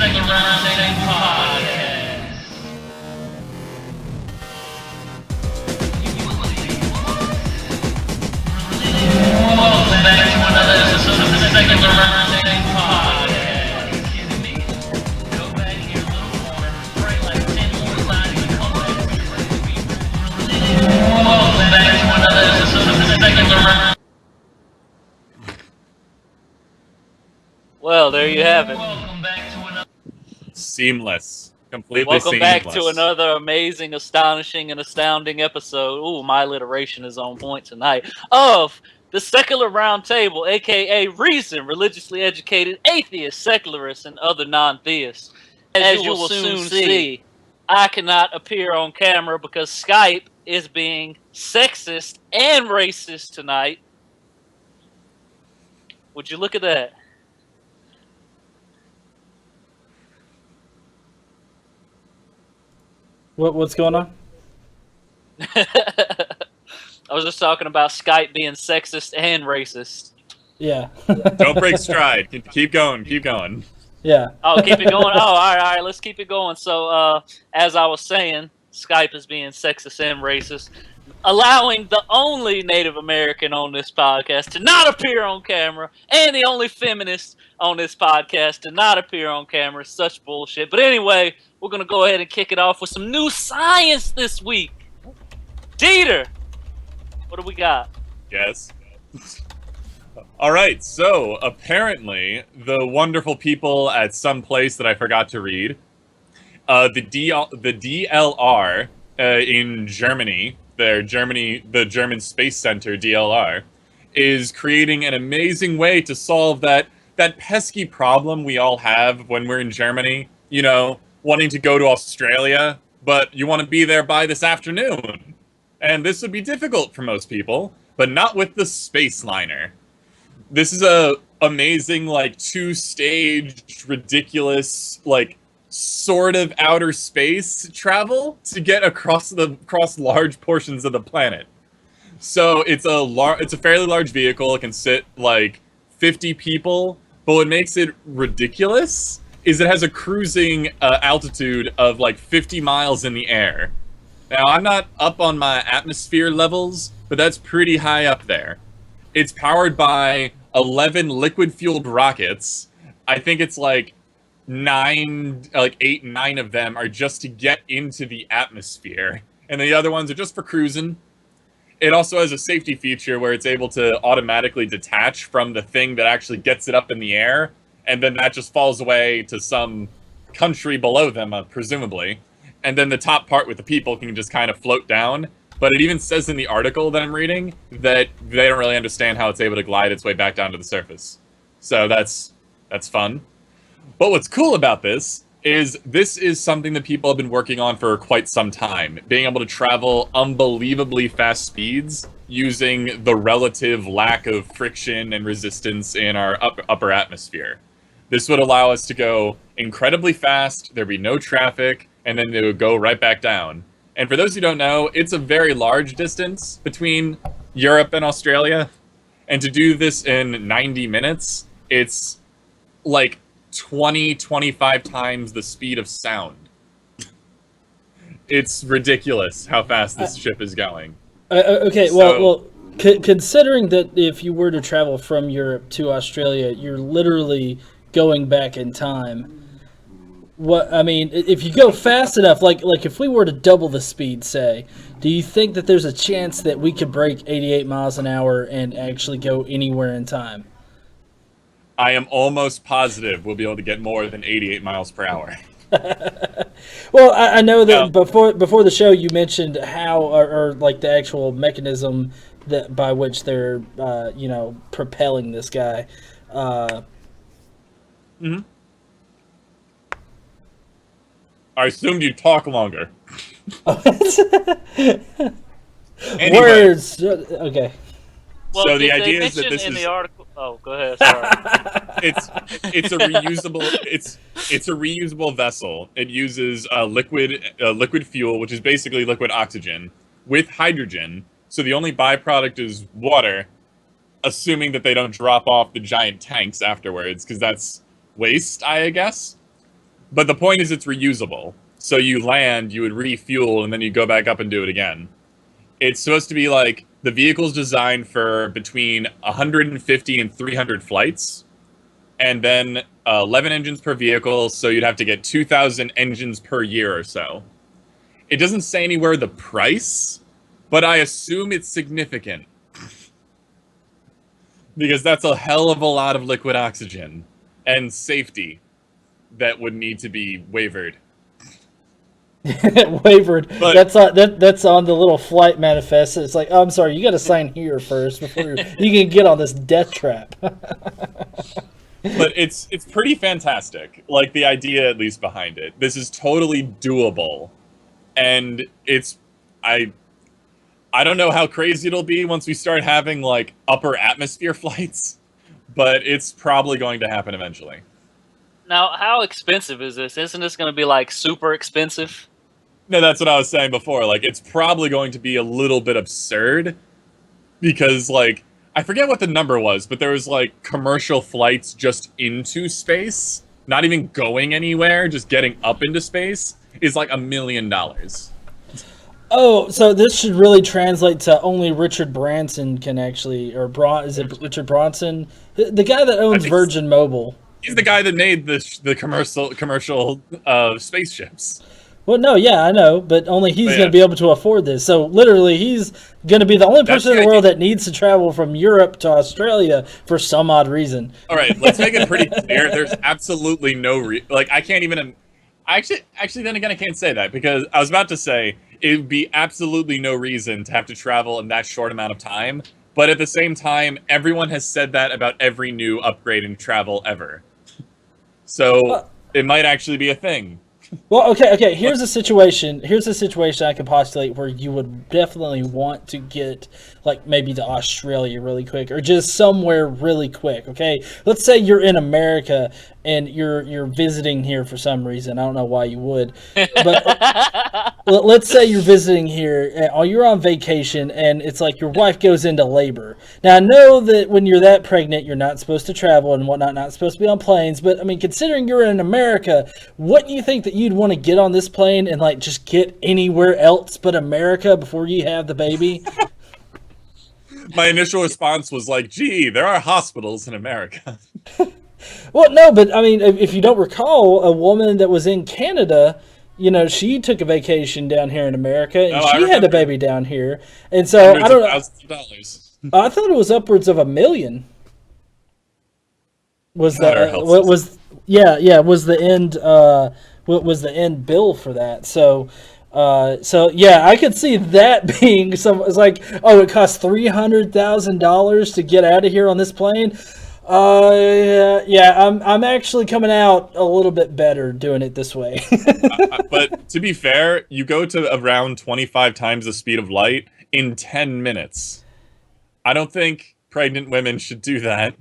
Secular Roundtable Podcast. Welcome back to another episode of the Secular Roundtable Podcast. Go back here a little more, pray like 10 more times and come back. Welcome back to another episode of the Secular Roundtable. Well, there you have it. Welcome back to another. Seamless. Completely Welcome seamless. back to another amazing, astonishing, and astounding episode. Ooh, my alliteration is on point tonight. Of the Secular Roundtable, a.k.a. Reason, religiously educated atheists, secularists, and other non-theists. As you will soon see, I cannot appear on camera because Skype is being sexist and racist tonight. Would you look at that? What's going on? I was just talking about Skype being sexist and racist. Yeah. Don't break stride. Keep going. Keep going. Yeah. Oh, keep it going. Oh, all right. Let's keep it going. So, as I was saying, Skype is being sexist and racist, allowing the only Native American on this podcast to not appear on camera, and the only feminist on this podcast to not appear on camera. Such bullshit. But anyway, we're going to go ahead and kick it off with some new science this week. Dieter, what do we got? Yes. All right. So apparently, the wonderful people at some place that I forgot to read, the DLR in Germany, the German Space Center DLR, is creating an amazing way to solve that pesky problem we all have when we're in Germany. You know, wanting to go to Australia, but you want to be there by this afternoon. And this would be difficult for most people, but not with the space liner. This is a amazing, like, two-stage, ridiculous, like, sort of outer space travel to get across large portions of the planet. So it's a fairly large vehicle. It can sit like 50 people, but what makes it ridiculous is it has a cruising altitude of like 50 miles in the air. Now, I'm not up on my atmosphere levels, but that's pretty high up there. It's powered by 11 liquid-fueled rockets. I think it's like 8, 9 of them are just to get into the atmosphere, and the other ones are just for cruising. It also has a safety feature where it's able to automatically detach from the thing that actually gets it up in the air, and then that just falls away to some country below them, presumably. And then the top part with the people can just kind of float down. But it even says in the article that I'm reading that they don't really understand how it's able to glide its way back down to the surface. So that's fun. But what's cool about this is something that people have been working on for quite some time. Being able to travel unbelievably fast speeds using the relative lack of friction and resistance in our upper atmosphere. This would allow us to go incredibly fast, there'd be no traffic, and then it would go right back down. And for those who don't know, it's a very large distance between Europe and Australia. And to do this in 90 minutes, it's like 25 times the speed of sound. It's ridiculous how fast this ship is going. Okay, well, considering that if you were to travel from Europe to Australia, you're literally going back in time. If you go fast enough, like if we were to double the speed, say, do you think that there's a chance that we could break 88 miles an hour and actually go anywhere in time? I am almost positive we'll be able to get more than 88 miles per hour. Well, I know that before the show you mentioned how, or like the actual mechanism that by which they're, propelling this guy. Mm-hmm. I assumed you'd talk longer. Anyway. Words. Okay. Well, so the idea is that this in is the article. Oh, go ahead. Sorry. it's a reusable vessel. It uses liquid fuel, which is basically liquid oxygen, with hydrogen. So the only byproduct is water, assuming that they don't drop off the giant tanks afterwards, because that's waste, I guess. But the point is it's reusable. So you land, you would refuel, and then you go back up and do it again. It's supposed to be like the vehicle's designed for between 150 and 300 flights, and then 11 engines per vehicle, so you'd have to get 2,000 engines per year or so. It doesn't say anywhere the price, but I assume it's significant. Because that's a hell of a lot of liquid oxygen and safety that would need to be wavered. Wavered. But, That's on the little flight manifest. It's like, oh, I'm sorry, you got to sign here first before you can get on this death trap. But it's pretty fantastic. Like the idea, at least behind it. This is totally doable, and I don't know how crazy it'll be once we start having like upper atmosphere flights, but it's probably going to happen eventually. Now, how expensive is this? Isn't this going to be like super expensive? No, that's what I was saying before. Like, it's probably going to be a little bit absurd because, like, I forget what the number was, but there was like commercial flights just into space, not even going anywhere, just getting up into space is like $1 million. Oh, so this should really translate to only Richard Branson can actually, or is it Richard Bronson? The guy that owns Virgin Mobile. He's the guy that made the commercial spaceships. Well, no, yeah, I know, but only he's going to be able to afford this. So literally, he's going to be the only person in the world that needs to travel from Europe to Australia for some odd reason. All right, let's make it pretty clear. There's absolutely no I can't even. Actually, then again, I can't say that because I was about to say it would be absolutely no reason to have to travel in that short amount of time. But at the same time, everyone has said that about every new upgrade in travel ever. So it might actually be a thing. Well, okay. Here's a situation I could postulate where you would definitely want to get, like, maybe to Australia really quick, or just somewhere really quick. Okay, let's say you're in America and you're visiting here for some reason. I don't know why you would, but let's say you're visiting here, or you're on vacation, and it's like your wife goes into labor. Now, I know that when you're that pregnant, you're not supposed to travel and whatnot, not supposed to be on planes. But I mean, considering you're in America, wouldn't you think that you'd want to get on this plane and like just get anywhere else but America before you have the baby? My initial response was like, gee, there are hospitals in America. Well, no, but I mean, if you don't recall, a woman that was in Canada, you know, she took a vacation down here in America, and she had a baby down here. And so, I don't know. Thousands of dollars. I thought it was upwards of $1 million. Was the end bill for that? So yeah, I could see that being some. It's like, oh, it costs $300,000 to get out of here on this plane. Yeah, I'm actually coming out a little bit better doing it this way. But to be fair, you go to around 25 times the speed of light in 10 minutes. I don't think pregnant women should do that.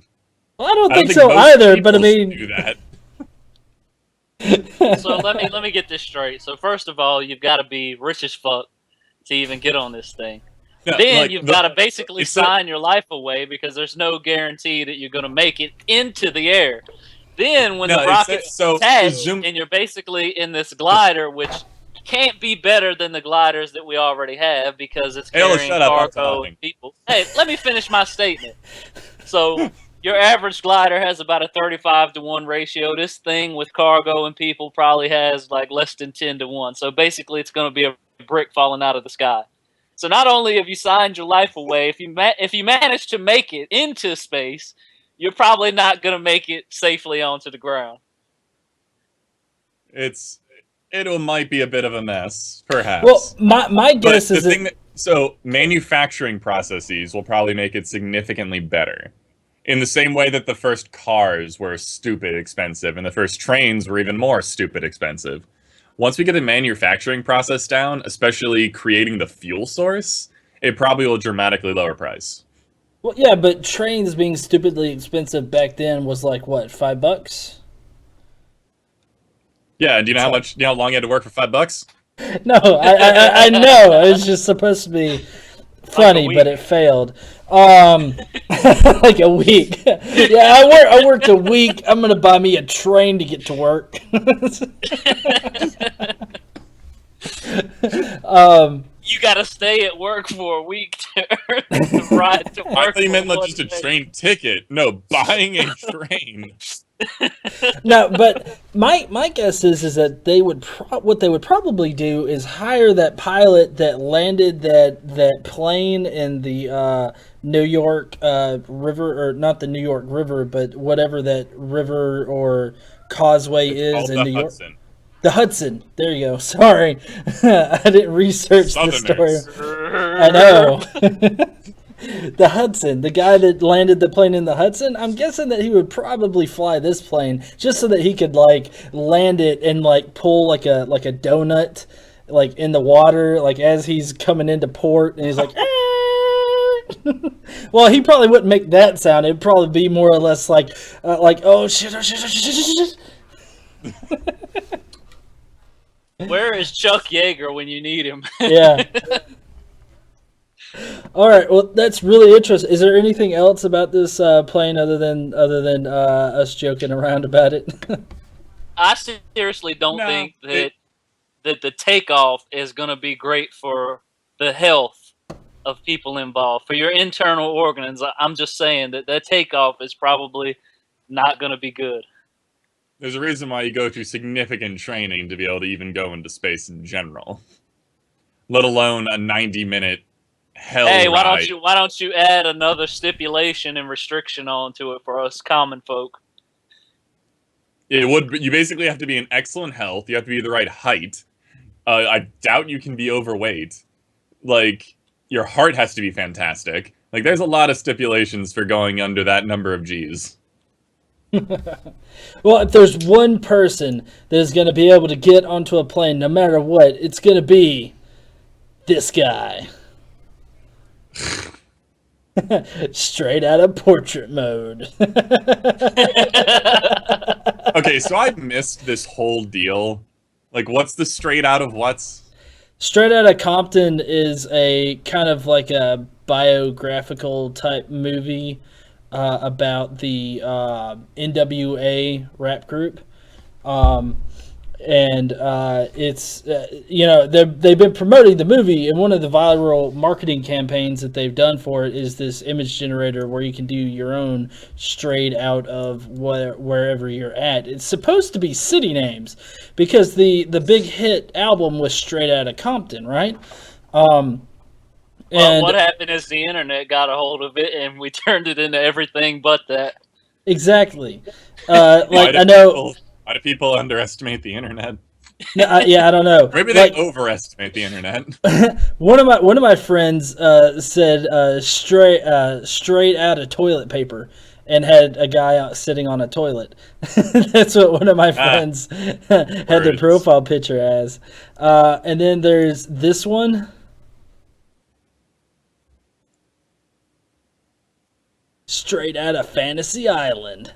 Well, I don't think so either, but I mean, do that. So let me get this straight. So first of all, you've got to be rich as fuck to even get on this thing. No, then like, you've got to basically sign your life away because there's no guarantee that you're going to make it into the air. Then when the rocket's attached and you're basically in this glider, which can't be better than the gliders that we already have because it's carrying cargo and people. Hey, let me finish my statement. So your average glider has about a 35-to-1 ratio. This thing with cargo and people probably has like less than 10-to-1. So basically it's going to be a brick falling out of the sky. So not only have you signed your life away, if you manage to make it into space, you're probably not going to make it safely onto the ground. It might be a bit of a mess, perhaps. Well, my guess is so manufacturing processes will probably make it significantly better. In the same way that the first cars were stupid expensive and the first trains were even more stupid expensive. Once we get the manufacturing process down, especially creating the fuel source, it probably will dramatically lower price. Well, yeah, but trains being stupidly expensive back then was like, what, $5? Yeah, do you know how long you had to work for $5? No, I know. It's just supposed to be funny, but it failed. Like a week. Yeah, I worked a week. I'm gonna buy me a train to get to work. You gotta stay at work for a week to ride to work. I thought you meant for like just a 1 day. train ticket. No, buying a train. No, but my guess is that they would what they would probably do is hire that pilot that landed that plane in the New York river, or not the New York River, but whatever that river or causeway is in New York. Hudson. The Hudson. There you go. Sorry, I didn't research the story. Southerners. I know. The Hudson, the guy that landed the plane in the Hudson, I'm guessing that he would probably fly this plane just so that he could like land it and like pull like a donut like in the water like as he's coming into port, and he's like well, he probably wouldn't make that sound. It'd probably be more or less like oh shit, oh shit, oh shit, shit, shit. Where is Chuck Yeager when you need him? Yeah. All right. Well, that's really interesting. Is there anything else about this plane other than us joking around about it? I seriously don't think that the takeoff is going to be great for the health of people involved, for your internal organs. I'm just saying that takeoff is probably not going to be good. There's a reason why you go through significant training to be able to even go into space in general, let alone a 90-minute hell Hey, why ride. don't you add another stipulation and restriction onto it for us common folk? It would. You basically have to be in excellent health. You have to be the right height. I doubt you can be overweight. Like, your heart has to be fantastic. Like, there's a lot of stipulations for going under that number of G's. Well, if there's one person that is going to be able to get onto a plane no matter what, it's going to be this guy. Straight out of portrait mode. Okay, so I missed this whole deal. Like, what's the straight out of what's? Straight Outta Compton is a kind of like a biographical type movie about the NWA rap group. And it's, they've been promoting the movie, and one of the viral marketing campaigns that they've done for it is this image generator where you can do your own straight out of wherever you're at. It's supposed to be city names, because the big hit album was Straight Outta Compton, right? Well, what happened is the internet got a hold of it, and we turned it into everything but that. Exactly. I know... Why do people underestimate the internet? I don't know. Maybe they overestimate the internet. One of my friends said straight out of toilet paper, and had a guy out sitting on a toilet. That's what one of my friends had their profile picture as. And then there's this one. Straight out of Fantasy Island.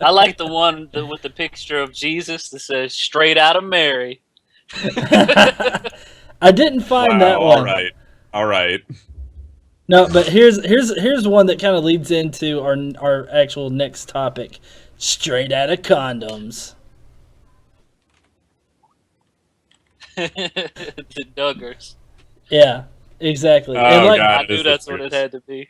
I like the one with the picture of Jesus that says "Straight out of Mary." I didn't find that one. All right. No, but here's one that kind of leads into our actual next topic: straight out of condoms. The Duggars. Yeah, exactly. Oh, and God, I knew that's what it had to be.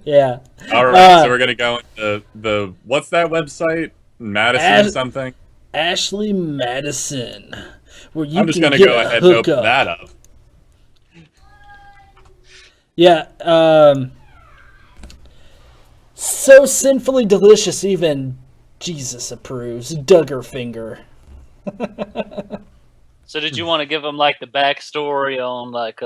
Yeah. All right, so we're gonna go into the what's that website? Madison something. Ashley Madison. Where you I'm just can gonna get go a ahead and open hookup. that up. Yeah. So sinfully delicious, even Jesus approves. Duggar finger. So, did you want to give them like the backstory on like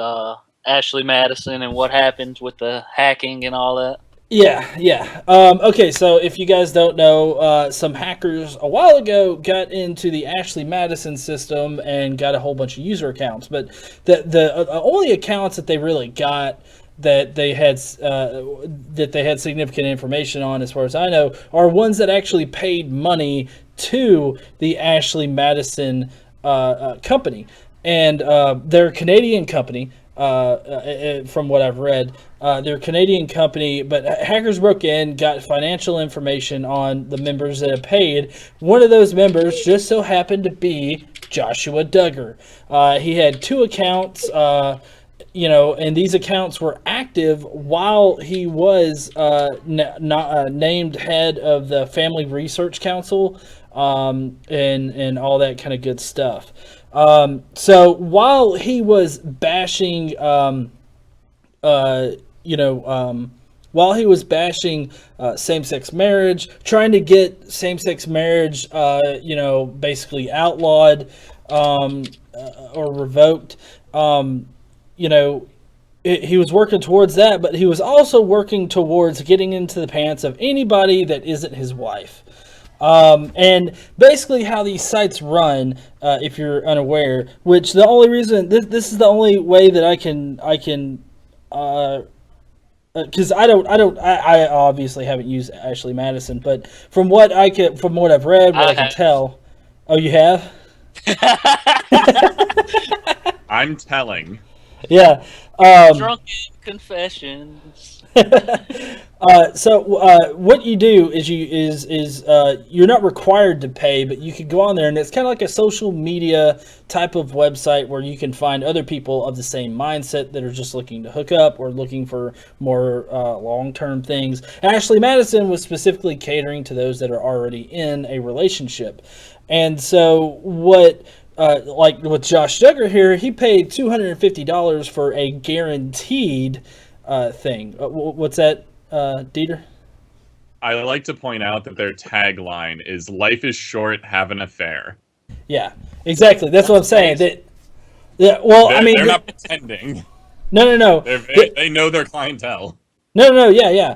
Ashley Madison and what happened with the hacking and all that? Yeah. Okay, so if you guys don't know, some hackers a while ago got into the Ashley Madison system and got a whole bunch of user accounts. But the only accounts that they really got that they had significant information on, as far as I know, are ones that actually paid money to the Ashley Madison company. and they're a Canadian company. From what I've read, they're a Canadian company, but hackers broke in, got financial information on the members that have paid. One of those members just so happened to be Joshua Duggar. He had two accounts, and these accounts were active while he was named head of the Family Research Council, and all that kind of good stuff. So while he was bashing, while he was bashing same-sex marriage, trying to get same-sex marriage, basically outlawed or revoked, he was working towards that, but he was also working towards getting into the pants of anybody that isn't his wife. And basically how these sites run, if you're unaware, which the only reason, this is the only way that I can, because I obviously haven't used Ashley Madison, but from what I've read, what I can tell. Oh, you have? I'm telling. Yeah. Drunken confessions. So what you do is you're not required to pay, but you could go on there, and it's kind of like a social media type of website where you can find other people of the same mindset that are just looking to hook up or looking for more long-term things. Ashley Madison was specifically catering to those that are already in a relationship, and so like with Josh Duggar here, he paid $250 for a guaranteed thing. What's that, Dieter? I like to point out that their tagline is "Life is short, have an affair." Yeah, exactly. That's what I'm saying. They're not pretending. No. They know their clientele. No, yeah.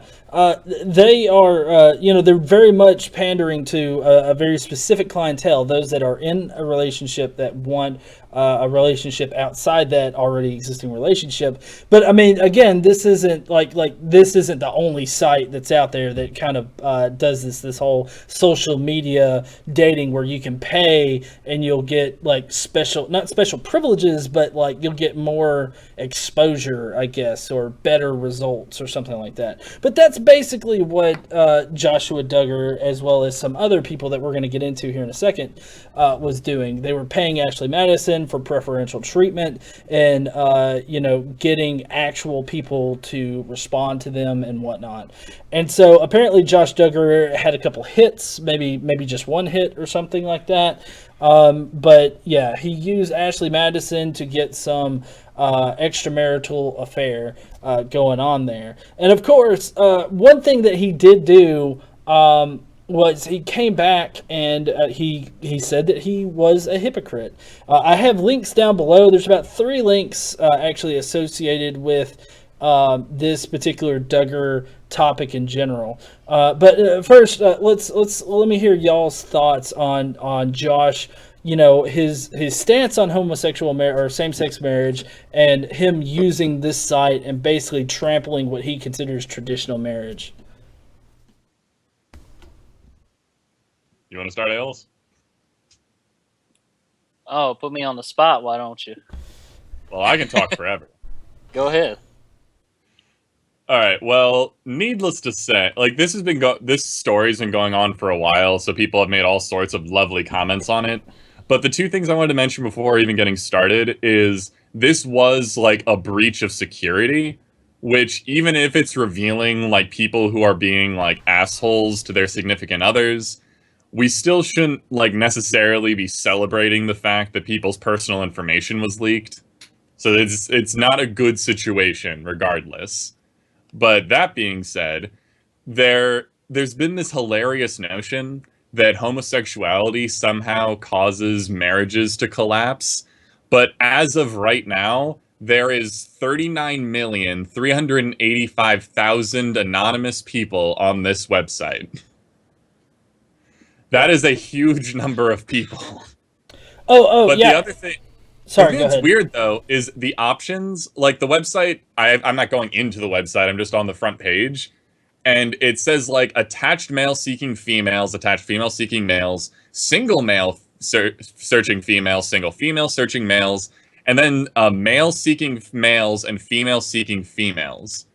They are, they're very much pandering to a very specific clientele, those that are in a relationship that want a relationship outside that already existing relationship. But I mean, again, this isn't this isn't the only site that's out there that kind of does this whole social media dating where you can pay and you'll get not special privileges, but like you'll get more exposure, I guess, or better results or something like that. But that's basically what Joshua Duggar, as well as some other people that we're going to get into here in a second, was doing. They were paying Ashley Madison for preferential treatment and, getting actual people to respond to them and whatnot. And so apparently Josh Duggar had a couple hits, maybe just one hit or something like that. But yeah, he used Ashley Madison to get some extramarital affair going on there. And of course, one thing that he did do was he came back and he said that he was a hypocrite. I have links down below. There's about 3 links actually associated with this particular Duggar topic in general. But first, let me hear y'all's thoughts on Josh. His stance on homosexual or same-sex marriage, and him using this site and basically trampling what he considers traditional marriage. You want to start, Ailes? Oh, put me on the spot, why don't you? Well, I can talk forever. Go ahead. All right. Well, needless to say, this story's been going on for a while, so people have made all sorts of lovely comments on it. But the 2 things I wanted to mention before even getting started is this was like a breach of security, which even if it's revealing like people who are being like assholes to their significant others, we still shouldn't like necessarily be celebrating the fact that people's personal information was leaked. So it's not a good situation regardless. But that being said, there's been this hilarious notion that homosexuality somehow causes marriages to collapse. But as of right now, there is 39,385,000 anonymous people on this website. That is a huge number of people. But yeah. The other thing... Sorry, go ahead. What's weird, though, is the options, like the website, I'm not going into the website, I'm just on the front page, and it says, like, attached male seeking females, attached female seeking males, single male searching females, single female searching males, and then male seeking males and female seeking females.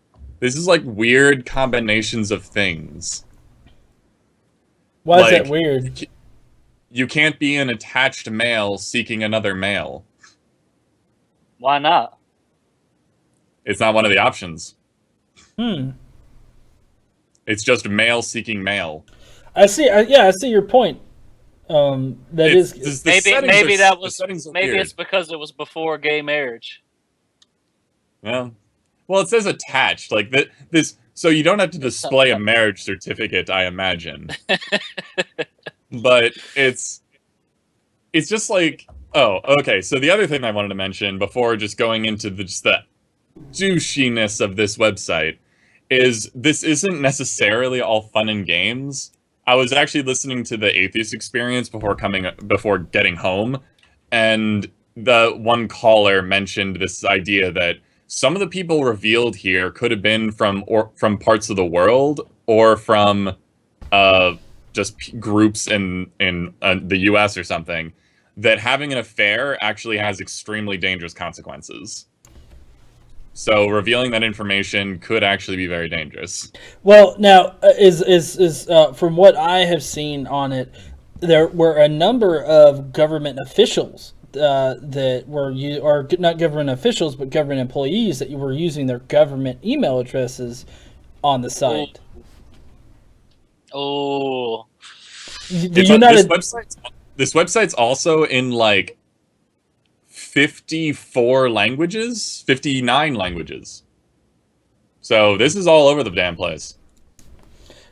This is like weird combinations of things. Why is that weird? You can't be an attached male seeking another male. Why not? It's not one of the options. It's just male seeking male. I see. I see your point. Maybe it's because it was before gay marriage. Well, it says attached. Like this, so you don't have to display a marriage certificate, I imagine. But it's just like, oh, okay. So the other thing I wanted to mention before just going into the douchiness of this website is this isn't necessarily all fun and games. I was actually listening to the Atheist Experience before getting home, and the one caller mentioned this idea that some of the people revealed here could have been from parts of the world or from just groups in the U.S. or something, that having an affair actually has extremely dangerous consequences. So revealing that information could actually be very dangerous. Well, now is from what I have seen on it, there were a number of government officials that were or not government officials, but government employees that were using their government email addresses on the site. Oh, this website's also in like 59 languages. So this is all over the damn place.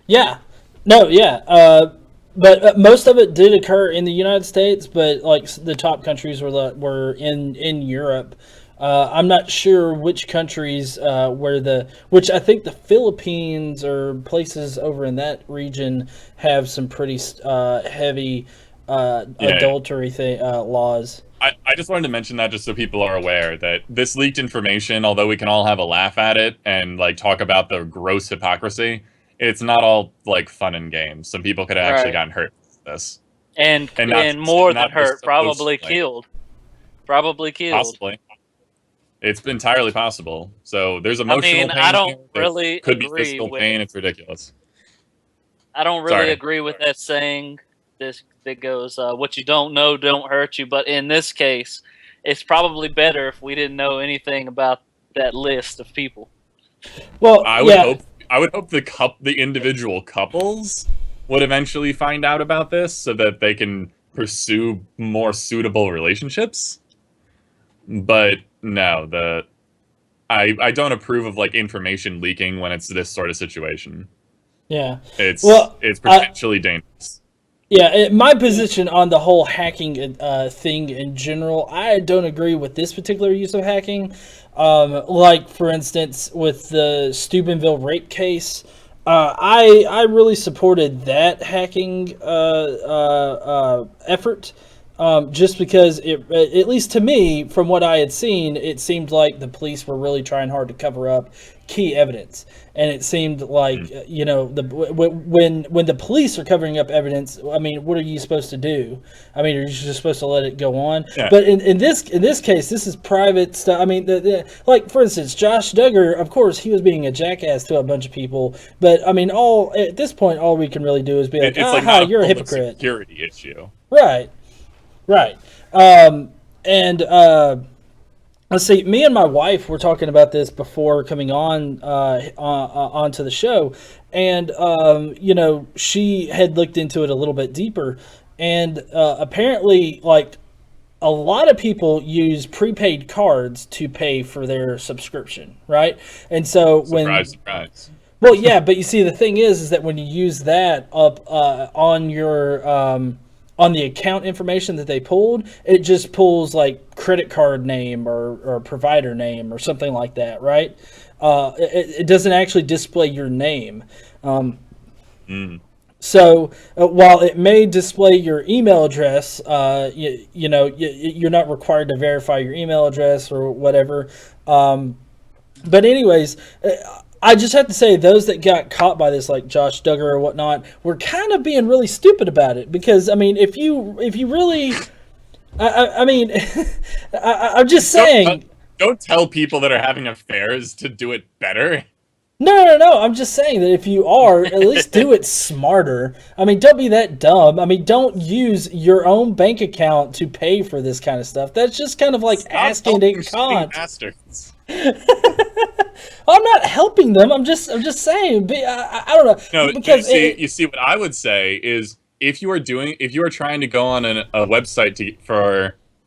Yeah. No, yeah. But most of it did occur in the United States, but like the top countries were in Europe. I'm not sure which countries which I think the Philippines or places over in that region have some pretty heavy adultery laws. I just wanted to mention that just so people are aware that this leaked information, although we can all have a laugh at it and like talk about the gross hypocrisy, it's not all like fun and games. Some people could have actually gotten hurt with this. And more than hurt, probably killed. Probably killed. Possibly. It's entirely possible. So there's emotional pain. I don't really could be physical pain. It's ridiculous. I don't really agree with that saying. This that goes, what you don't know don't hurt you. But in this case, it's probably better if we didn't know anything about that list of people. Well, I would hope the individual couples would eventually find out about this so that they can pursue more suitable relationships. But no, I don't approve of like information leaking when it's this sort of situation. Yeah, it's potentially dangerous. Yeah, my position on the whole hacking thing in general, I don't agree with this particular use of hacking. Like, for instance, with the Steubenville rape case, I really supported that hacking effort. Just because, at least to me, from what I had seen, it seemed like the police were really trying hard to cover up key evidence, and it seemed like when the police are covering up evidence, I mean, what are you supposed to do? I mean, are you just supposed to let it go on? Yeah. But in this case, this is private stuff. I mean, like for instance, Josh Duggar, of course, he was being a jackass to a bunch of people, but I mean, at this point, all we can really do is be like, you're a hypocrite. Security issue, right? Right. Let's see. Me and my wife were talking about this before coming onto the show, and she had looked into it a little bit deeper, and apparently, like, a lot of people use prepaid cards to pay for their subscription, right? And so surprise. Well, yeah, but you see, the thing is that when you use that up on your on the account information that they pulled, it just pulls like credit card name or provider name or something like that, right? It doesn't actually display your name. So while it may display your email address, you're not required to verify your email address or whatever. But anyways, I just have to say, those that got caught by this, like Josh Duggar or whatnot, were kind of being really stupid about it. Because I mean, if you really, I mean, I'm just saying. Don't tell people that are having affairs to do it better. No. I'm just saying that if you are, at least do it smarter. I mean, don't be that dumb. I mean, don't use your own bank account to pay for this kind of stuff. That's just kind of like Stop asking to helping get caught. bastards. I'm not helping them. I'm just saying. I don't know. No, Because you see, what I would say is if you are trying to go on a website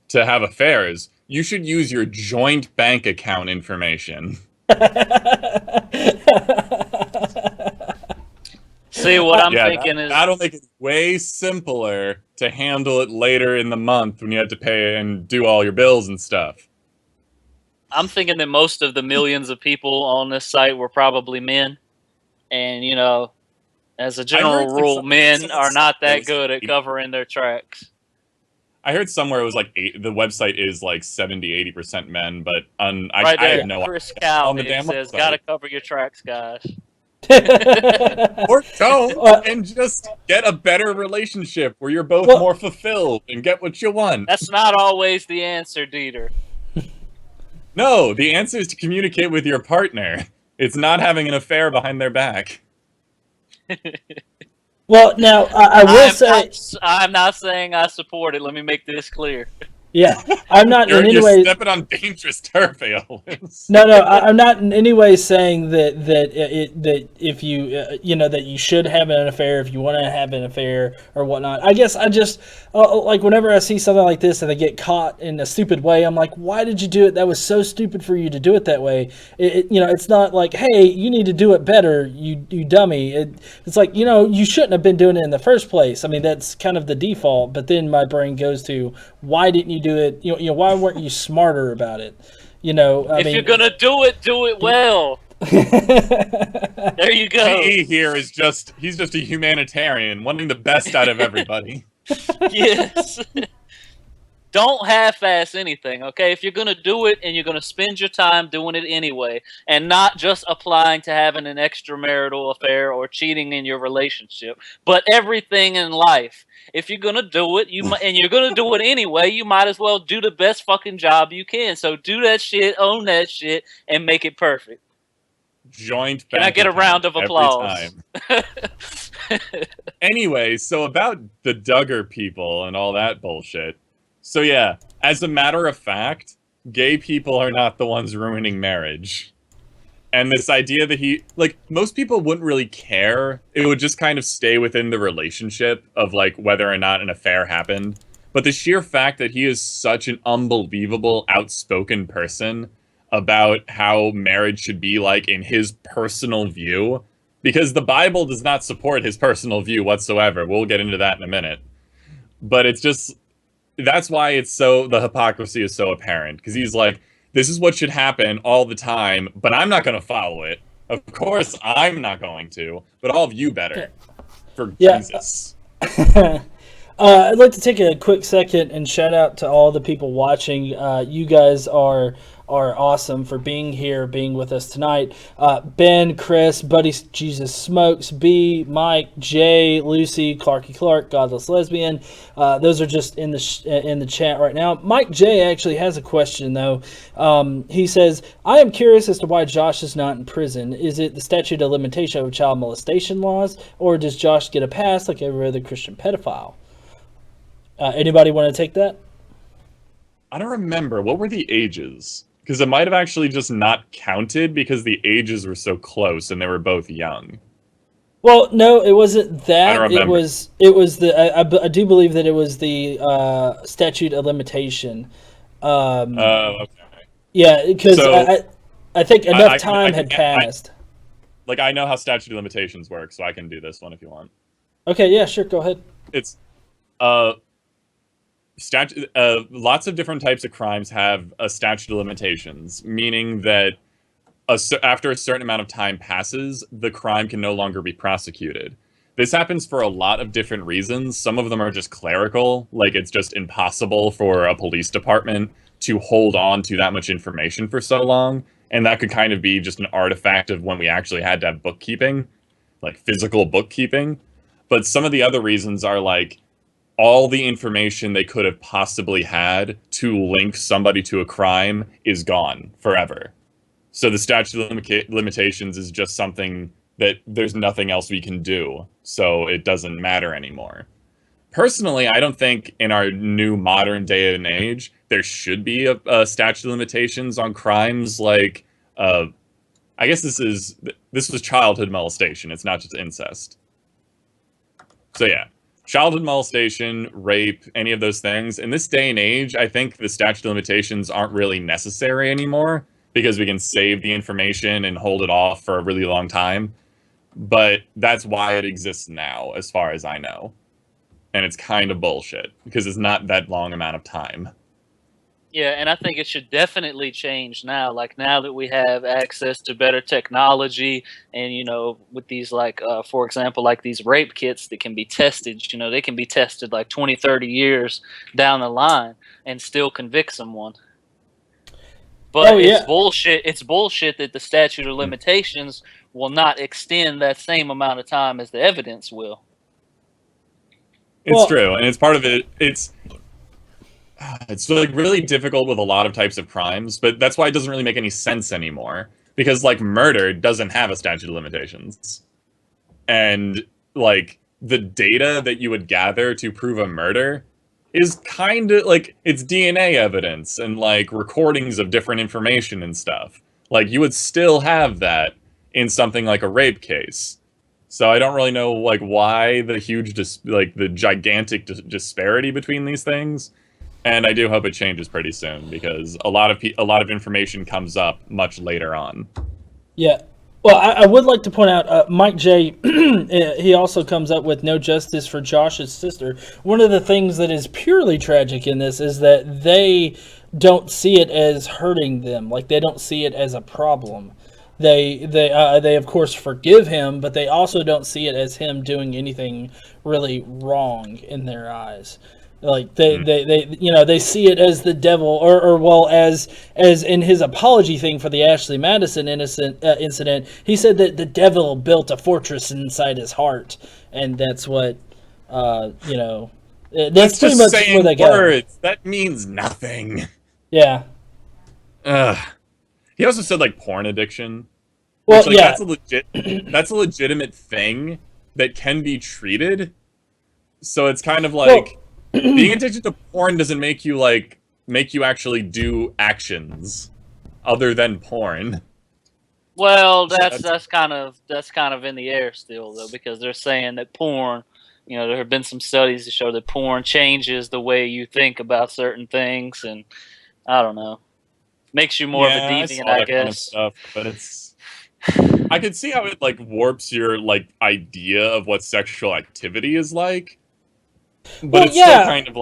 to have affairs, you should use your joint bank account information. See, what I'm thinking is that'll make it way simpler to handle it later in the month when you have to pay and do all your bills and stuff. I'm thinking that most of the millions of people on this site were probably men, and you know, as a general rule, men are not that good at covering their tracks. I heard somewhere it was like the website is like 70-80% men, but I have no Chris idea. Cow On the damn says, website. "Gotta cover your tracks, guys." Or don't, and just get a better relationship where you're both more fulfilled and get what you want. That's not always the answer, Dieter. No, the answer is to communicate with your partner. It's not having an affair behind their back. Well, now I will say I'm not saying I support it. Let me make this clear. Yeah, I'm not in any You're way stepping on dangerous turf, Aeolus. No, I'm not in any way saying that if you that you should have an affair if you want to have an affair or whatnot. I guess I just like whenever I see something like this and they get caught in a stupid way, I'm like, why did you do it? That was so stupid for you to do it that way. It's not like, hey, you need to do it better, you dummy. It's like, you shouldn't have been doing it in the first place. I mean, that's kind of the default. But then my brain goes to, why didn't you do it? Why weren't you smarter about it? If you're gonna do it well. There you go. He here is he's just a humanitarian, wanting the best out of everybody. Yes. Don't half-ass anything, okay? If you're gonna do it and you're gonna spend your time doing it anyway, and not just applying to having an extramarital affair or cheating in your relationship, but everything in life. If you're gonna do it, and you're gonna do it anyway, you might as well do the best fucking job you can. So do that shit, own that shit, and make it perfect. Joint. Can I get a round of applause? Anyway, so about the Duggar people and all that bullshit. So yeah, as a matter of fact, gay people are not the ones ruining marriage. And this idea that most people wouldn't really care. It would just kind of stay within the relationship of, whether or not an affair happened. But the sheer fact that he is such an unbelievable, outspoken person about how marriage should be in his personal view, because the Bible does not support his personal view whatsoever. We'll get into that in a minute. But it's just, that's why the hypocrisy is so apparent, because he's like, this is what should happen all the time, but I'm not going to follow it. Of course, I'm not going to, but all of you better. For Jesus. I'd like to take a quick second and shout out to all the people watching. You guys are awesome for being here, being with us tonight. Ben, Chris, Buddy Jesus Smokes, B, Mike, Jay, Lucy, Clarky Clark, Godless Lesbian. Those are just in the chat right now. Mike J actually has a question though. He says, "I am curious as to why Josh is not in prison. Is it the statute of limitation of child molestation laws, or does Josh get a pass like every other Christian pedophile?" Anybody want to take that? I don't remember. What were the ages? Because it might have actually just not counted because the ages were so close and they were both young. Well, no, it wasn't that. I don't remember. It was the. I do believe that it was the statute of limitation. Okay. Yeah, because I think enough time had passed. I know how statute of limitations work, so I can do this one if you want. Okay, yeah, sure, go ahead. It's lots of different types of crimes have a statute of limitations, meaning that after a certain amount of time passes, the crime can no longer be prosecuted. This happens for a lot of different reasons. Some of them are just clerical, it's just impossible for a police department to hold on to that much information for so long. and that could kind of be just an artifact of when we actually had to have bookkeeping, like physical bookkeeping. But some of the other reasons are like all the information they could have possibly had to link somebody to a crime is gone forever. So the statute of limitations is just something that there's nothing else we can do, so it doesn't matter anymore. Personally, I don't think in our new modern day and age there should be a statute of limitations on crimes like, I guess this was childhood molestation. It's not just incest. So yeah, childhood molestation, rape, any of those things. In this day and age, I think the statute of limitations aren't really necessary anymore because we can save the information and hold it off for a really long time. But that's why it exists now, as far as I know. And it's kind of bullshit because it's not that long amount of time. Yeah, and I think it should definitely change now. Like now that we have access to better technology, and with these for example, like these rape kits that can be tested. They can be tested like 20, 30 years down the line and still convict someone. But it's bullshit. It's bullshit that the statute of limitations will not extend that same amount of time as the evidence will. It's true, and it's part of it. It's like really difficult with a lot of types of crimes, but that's why it doesn't really make any sense anymore. Because like murder doesn't have a statute of limitations, and like the data that you would gather to prove a murder is kind of like it's DNA evidence and like recordings of different information and stuff. Like you would still have that in something like a rape case. So I don't really know like why the huge the gigantic disparity between these things, and I do hope it changes pretty soon because a lot of information comes up much later on. Yeah. Well, I would like to point out Mike J. He also comes up with no justice for Josh's sister. One of the things that is purely tragic in this is that they don't see it as hurting them. Like they don't see it as a problem. They of course forgive him, but they also don't see it as him doing anything really wrong in their eyes. Like they see it as the devil, or as in his apology thing for the Ashley Madison incident, he said that the devil built a fortress inside his heart, and that's what that's pretty much where they go. That means nothing. Yeah. He also said like porn addiction. Well, which, yeah, that's a legitimate thing that can be treated. So it's kind of like being addicted to porn doesn't make you actually do actions other than porn. Well, that's kind of in the air still though, because they're saying that porn, there have been some studies to show that porn changes the way you think about certain things, and I don't know. Makes you more of a deviant, I guess. Kind of stuff, but I could see how it warps your idea of what sexual activity is like. But still kind of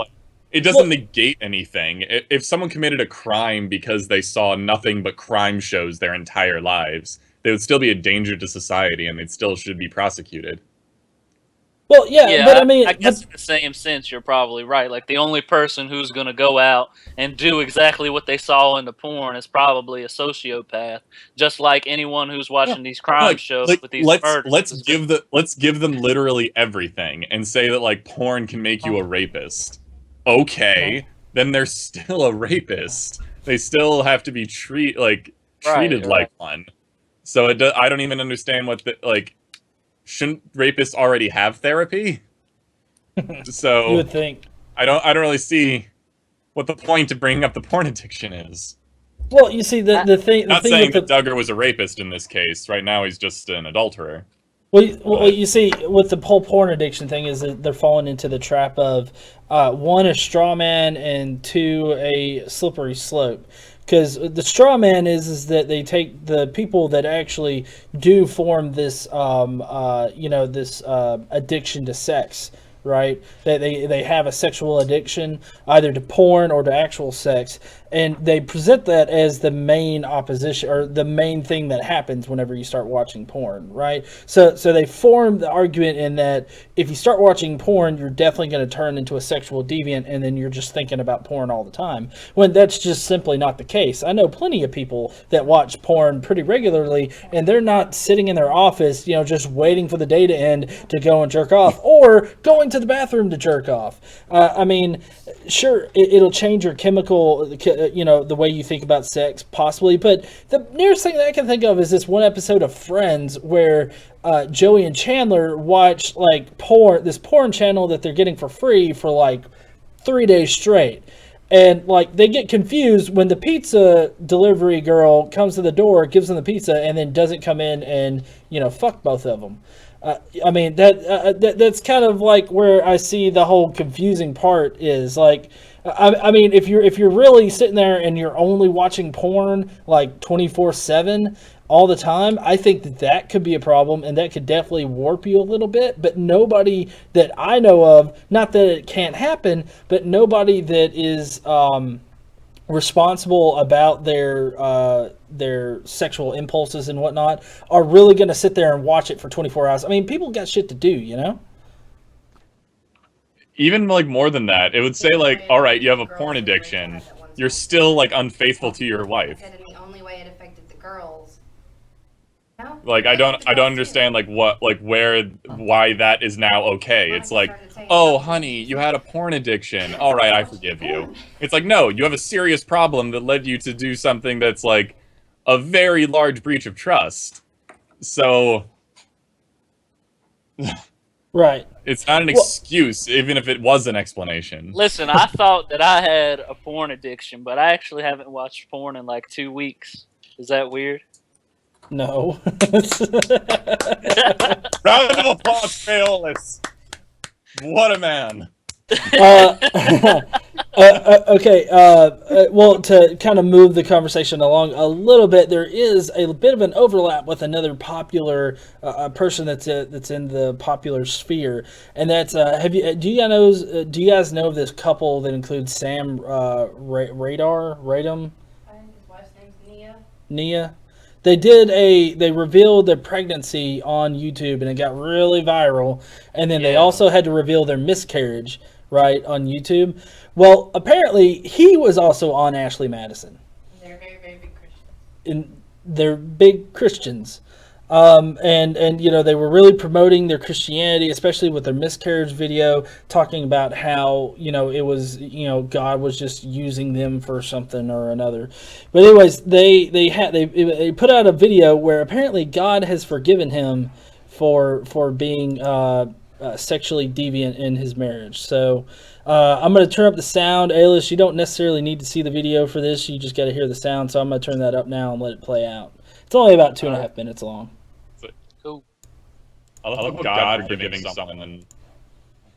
it doesn't negate anything. If someone committed a crime because they saw nothing but crime shows their entire lives, they would still be a danger to society and they still should be prosecuted. Well, yeah, but I mean, I guess in the same sense, you're probably right. Like the only person who's going to go out and do exactly what they saw in the porn is probably a sociopath. Just like anyone who's watching these crime shows with these murders. Let's give them literally everything and say that porn can make you a rapist. Okay, then they're still a rapist. They still have to be treated like one. So I don't even understand what shouldn't rapists already have therapy? So you would think. I don't really see what the point of bringing up the porn addiction is. Well, you see the thing. Not saying that Duggar was a rapist in this case. Right now, he's just an adulterer. Well, you see, with the whole porn addiction thing is that they're falling into the trap of one, a straw man, and two, a slippery slope. Because the straw man is that they take the people that actually do form this, this addiction to sex, right? They have a sexual addiction either to porn or to actual sex, And they present that as the main opposition, or the main thing that happens whenever you start watching porn, right? So they form the argument in that if you start watching porn, you're definitely going to turn into a sexual deviant, and then you're just thinking about porn all the time, when that's just simply not the case. I know plenty of people that watch porn pretty regularly, and they're not sitting in their office, just waiting for the day to end to go and jerk off, or going to the bathroom to jerk off. I mean, sure, it'll change your chemical, the way you think about sex, possibly, but the nearest thing that I can think of is this one episode of Friends where Joey and Chandler watch this porn channel that they're getting for free for 3 days straight. And they get confused when the pizza delivery girl comes to the door, gives them the pizza, and then doesn't come in and fuck both of them. I mean that's kind of where I see the whole confusing part is I mean if you're really sitting there and you're only watching porn 24/7 all the time, I think that could be a problem, and that could definitely warp you a little bit. But nobody that I know of, not that it can't happen, but nobody that is responsible about their sexual impulses and whatnot are really going to sit there and watch it for 24 hours. I mean, people got shit to do, Even more than that, it would say all right, you have a porn addiction, you're still unfaithful to your wife. And the only way it affected the girls. No? I don't understand why that is now okay. It's oh honey, you had a porn addiction. All right, I forgive you. It's no, you have a serious problem that led you to do something that's a very large breach of trust. So right. It's not an excuse, even if it was an explanation. Listen, I thought that I had a porn addiction, but I actually haven't watched porn in 2 weeks. Is that weird? No. Round of applause, Fearless. What a man. Okay. Well, to kind of move the conversation along a little bit, there is a bit of an overlap with another popular person that's in the popular sphere, and that's do you guys know of this couple that includes Sam Radom? I think his wife's name's Nia. They revealed their pregnancy on YouTube, and it got really viral. And then they also had to reveal their miscarriage, right, on YouTube. Well, apparently he was also on Ashley Madison. They're very, very big Christians. And they're big Christians. And they were really promoting their Christianity, especially with their miscarriage video, talking about how, it was, God was just using them for something or another. But anyways, they put out a video where apparently God has forgiven him for being sexually deviant in his marriage. So I'm going to turn up the sound. Aylish, you don't necessarily need to see the video for this. You just got to hear the sound. So I'm going to turn that up now and let it play out. It's only about 2.5 minutes long. Cool. I love God forgiving someone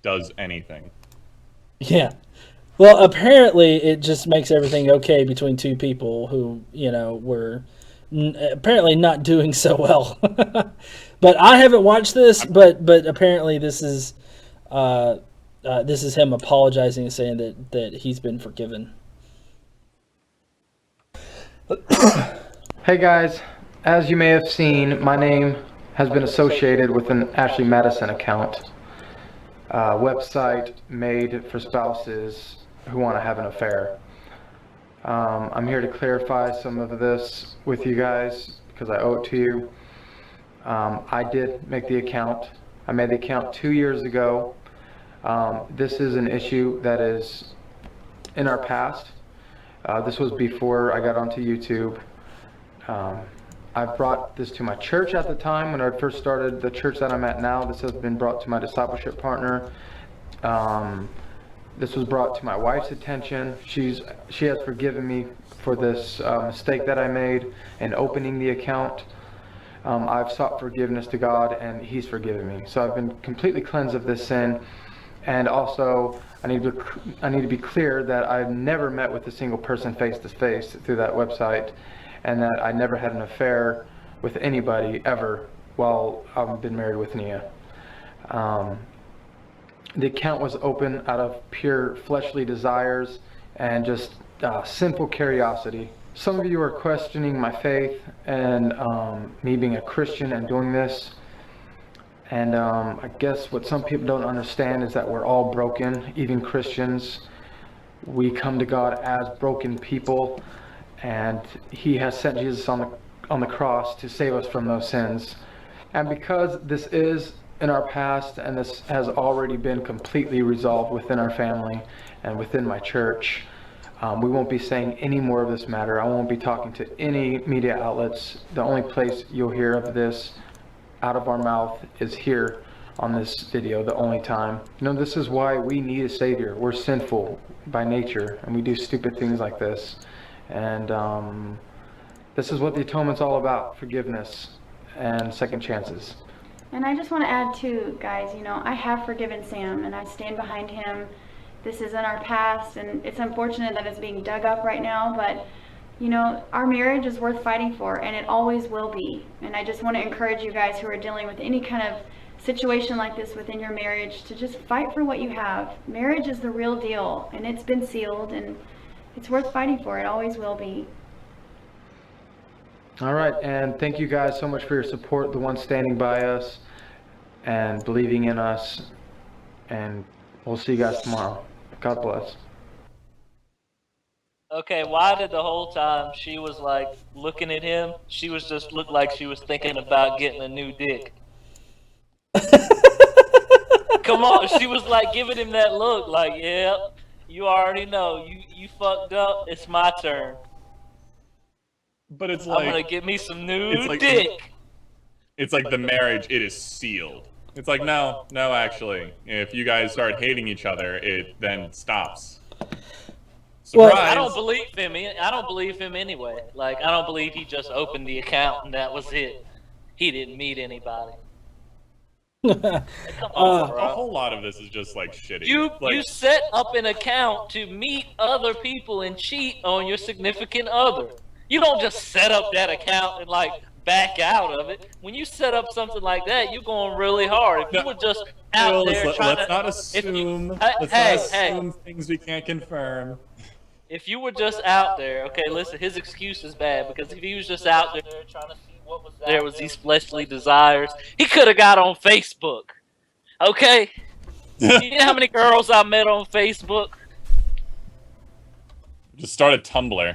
does anything. Yeah. Well, apparently it just makes everything okay between two people who, were apparently not doing so well. But I haven't watched this, but apparently this is him apologizing and saying that he's been forgiven. Hey guys, as you may have seen, my name has been associated with an Ashley Madison account, website made for spouses who want to have an affair. I'm here to clarify some of this with you guys because I owe it to you. I did make the account. I made the account 2 years ago. This is an issue that is in our past. This was before I got onto YouTube. I brought this to my church at the time when I first started the church that I'm at now. This has been brought to my discipleship partner. This was brought to my wife's attention. She has forgiven me for this mistake that I made in opening the account. I've sought forgiveness to God, and He's forgiven me. So I've been completely cleansed of this sin. And also, I need to be clear that I've never met with a single person face to face through that website, and that I never had an affair with anybody ever while I've been married with Nia. The account was open out of pure fleshly desires and just sinful curiosity. Some of you are questioning my faith and me being a Christian and doing this. And I guess what some people don't understand is that we're all broken, even Christians. We come to God as broken people, and He has sent Jesus on the cross to save us from those sins. And because this is in our past, and this has already been completely resolved within our family and within my church, we won't be saying any more of this matter. I won't be talking to any media outlets. The only place you'll hear of this out of our mouth is here on this video, the only time. This is why we need a Savior. We're sinful by nature, and we do stupid things like this. And this is what the atonement's all about: forgiveness and second chances. And I just want to add too, guys, I have forgiven Sam, and I stand behind him. This is in our past, and it's unfortunate that it's being dug up right now, but our marriage is worth fighting for, and it always will be. And I just want to encourage you guys who are dealing with any kind of situation like this within your marriage to just fight for what you have. Marriage is the real deal, and it's been sealed, and it's worth fighting for. It always will be. All right, and thank you guys so much for your support, the ones standing by us and believing in us, and we'll see you guys tomorrow. God bless. Okay, why did the whole time she was like looking at him, she was just looked like she was thinking about getting a new dick? Come on, she was like giving him that look like, yeah, you already know, you fucked up, it's my turn. But it's I'm gonna get me some new like, dick. It's like the marriage, it is sealed. It's like, no, actually, if you guys start hating each other, it then stops. Surprise. Well, I don't believe him anyway. Like, I don't believe he just opened the account and that was it. He didn't meet anybody. Come on, bro. A whole lot of this is just like shitty. You set up an account to meet other people and cheat on your significant other. You don't just set up that account and like back out of it. When you set up something like that, you're going really hard. If you were just out there trying to... Let's not assume things we can't confirm. If you were just out there, okay, listen, his excuse is bad, because if he was just out there trying to see what was there was these fleshly desires, he could have got on Facebook, okay? You know how many girls I met on Facebook? Just start a Tumblr.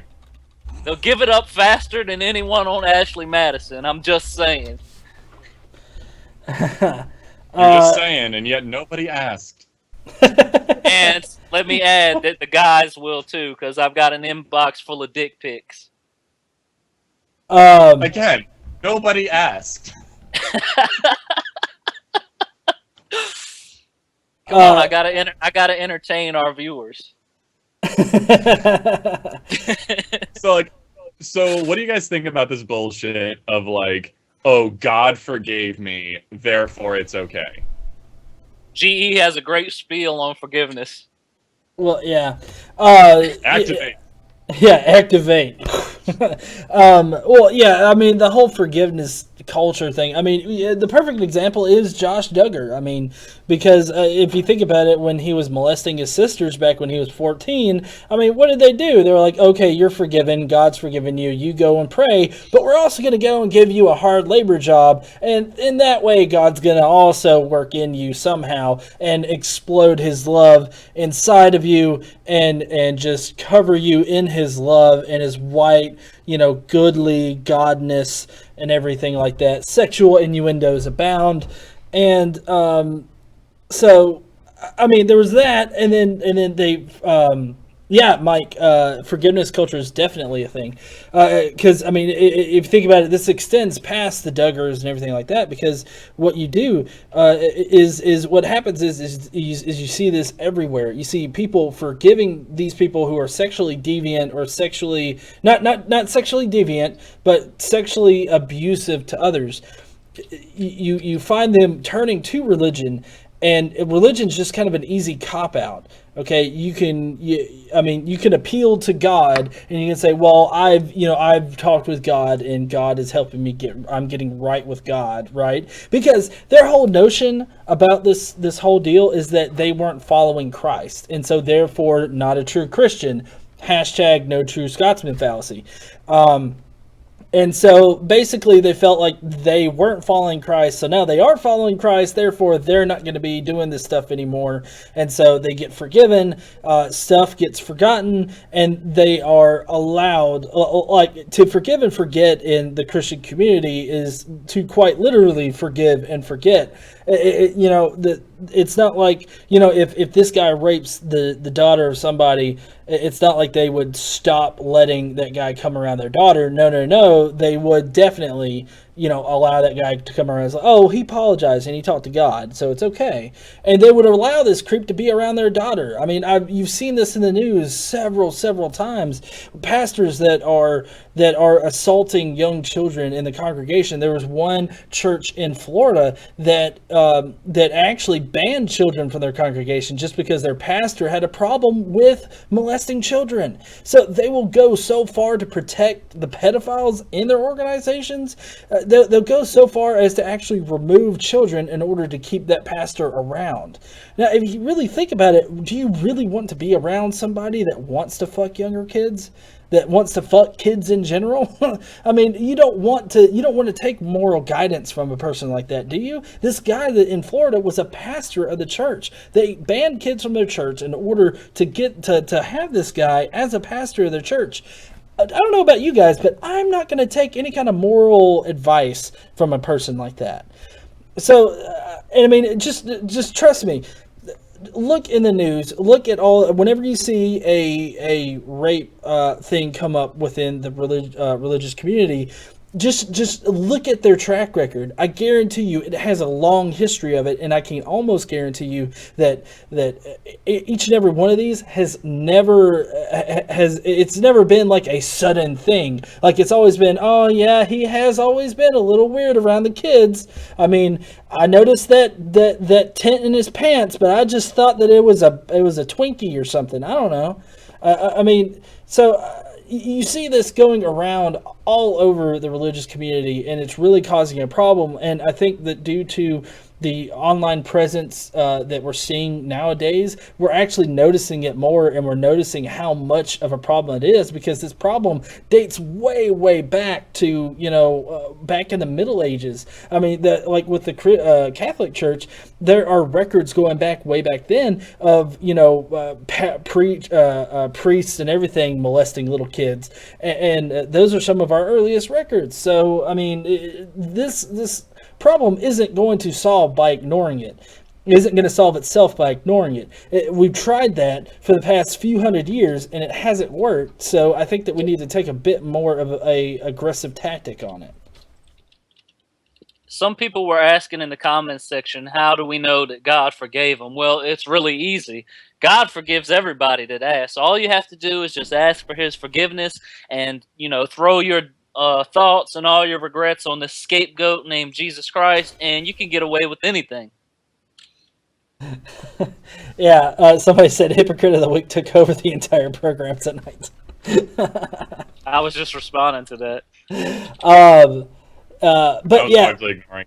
They'll give it up faster than anyone on Ashley Madison, I'm just saying. You're just saying, and yet nobody asked. And let me add that the guys will too, because I've got an inbox full of dick pics. Again, nobody asked. Come on, I gotta entertain our viewers. So what do you guys think about this bullshit of like, oh, God forgave me, therefore it's okay? GE has a great spiel on forgiveness. Well, yeah. Activate. Yeah, activate. Well, yeah, I mean, the whole forgiveness culture thing. I mean, the perfect example is Josh Duggar. I mean, because if you think about it, when he was molesting his sisters back when he was 14, I mean, what did they do? They were like, okay, you're forgiven. God's forgiven you. You go and pray, but we're also going to go and give you a hard labor job. And in that way, God's going to also work in you somehow and explode his love inside of you and just cover you in his love and his white, goodly godness and everything like that. Sexual innuendos abound. And so, I mean, there was that, and then they, Mike, forgiveness culture is definitely a thing. Because, I mean, if you think about it, this extends past the Duggars and everything like that, because what you do is what happens is you see this everywhere. You see people forgiving these people who are sexually deviant or sexually, not sexually deviant, but sexually abusive to others. You find them turning to religion, and religion's just kind of an easy cop-out. Okay, you can appeal to God, and you can say, well, I've talked with God, and God is helping me I'm getting right with God, right? Because their whole notion about this whole deal is that they weren't following Christ, and so therefore not a true Christian. hashtag no true Scotsman fallacy. And so basically they felt like they weren't following Christ, so now they are following Christ, therefore they're not going to be doing this stuff anymore. And so they get forgiven, stuff gets forgotten, and they are allowed, like, to forgive and forget in the Christian community is to quite literally forgive and forget. It's not like, if this guy rapes the daughter of somebody, it's not like they would stop letting that guy come around their daughter. No. They would definitely, allow that guy to come around and say, oh, he apologized and he talked to God, so it's okay. And they would allow this creep to be around their daughter. I mean, you've seen this in the news several times. Pastors that are assaulting young children in the congregation. There was one church in Florida that actually banned children from their congregation just because their pastor had a problem with molesting children. So they will go so far to protect the pedophiles in their organizations. They'll go so far as to actually remove children in order to keep that pastor around. Now, if you really think about it, do you really want to be around somebody that wants to fuck younger kids? That wants to fuck kids in general? I mean, you don't want to take moral guidance from a person like that, do you? This guy that in Florida was a pastor of the church. They banned kids from their church in order to get to have this guy as a pastor of their church. I don't know about you guys, but I'm not going to take any kind of moral advice from a person like that. So, and I mean, just trust me. Look in the news. Look at whenever you see a rape thing come up within the religious community. Just look at their track record. I guarantee you it has a long history of it, and I can almost guarantee you that each and every one of these it's never been like a sudden thing. Like, it's always been, oh yeah, he has always been a little weird around the kids. I mean, I noticed that tent in his pants, but I just thought that it was a Twinkie or something. I don't know. I mean, so you see this going around all over the religious community, and it's really causing a problem. And I think that due to the online presence that we're seeing nowadays, we're actually noticing it more, and we're noticing how much of a problem it is, because this problem dates way back to, back in the Middle Ages. I mean, with the Catholic Church, there are records going way back then of, priests and everything molesting little kids. And those are some of our earliest records. So, I mean, this problem isn't going to solve by ignoring it. It isn't going to solve itself by ignoring it. We've tried that for the past few hundred years, and it hasn't worked. So I think that we need to take a bit more of a aggressive tactic on it. Some people were asking in the comments section, how do we know that God forgave them? Well, it's really easy. God forgives everybody that asks. All you have to do is just ask for his forgiveness and, throw your thoughts and all your regrets on this scapegoat named Jesus Christ, and you can get away with anything. Yeah, somebody said Hypocrite of the Week took over the entire program tonight. I was just responding to that. But yeah. Ignoring.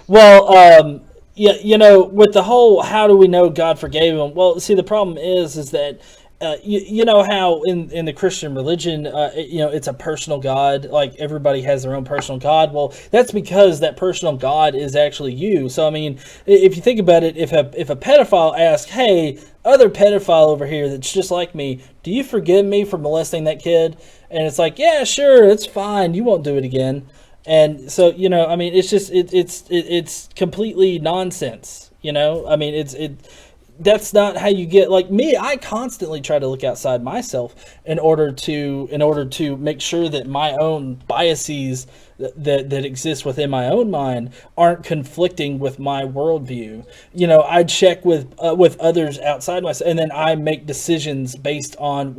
Well, with the whole how do we know God forgave him? Well, see, the problem is that you know how in the Christian religion, it's a personal God. Like, everybody has their own personal God. Well, that's because that personal God is actually you. So, I mean, if you think about it, if a pedophile asks, hey, other pedophile over here that's just like me, do you forgive me for molesting that kid? And it's like, yeah, sure, it's fine. You won't do it again. And so, I mean, it's just, it's completely nonsense. I mean, that's not how you get, like me, I constantly try to look outside myself in order to make sure that my own biases that exist within my own mind aren't conflicting with my worldview. I check with others outside myself, and then I make decisions based on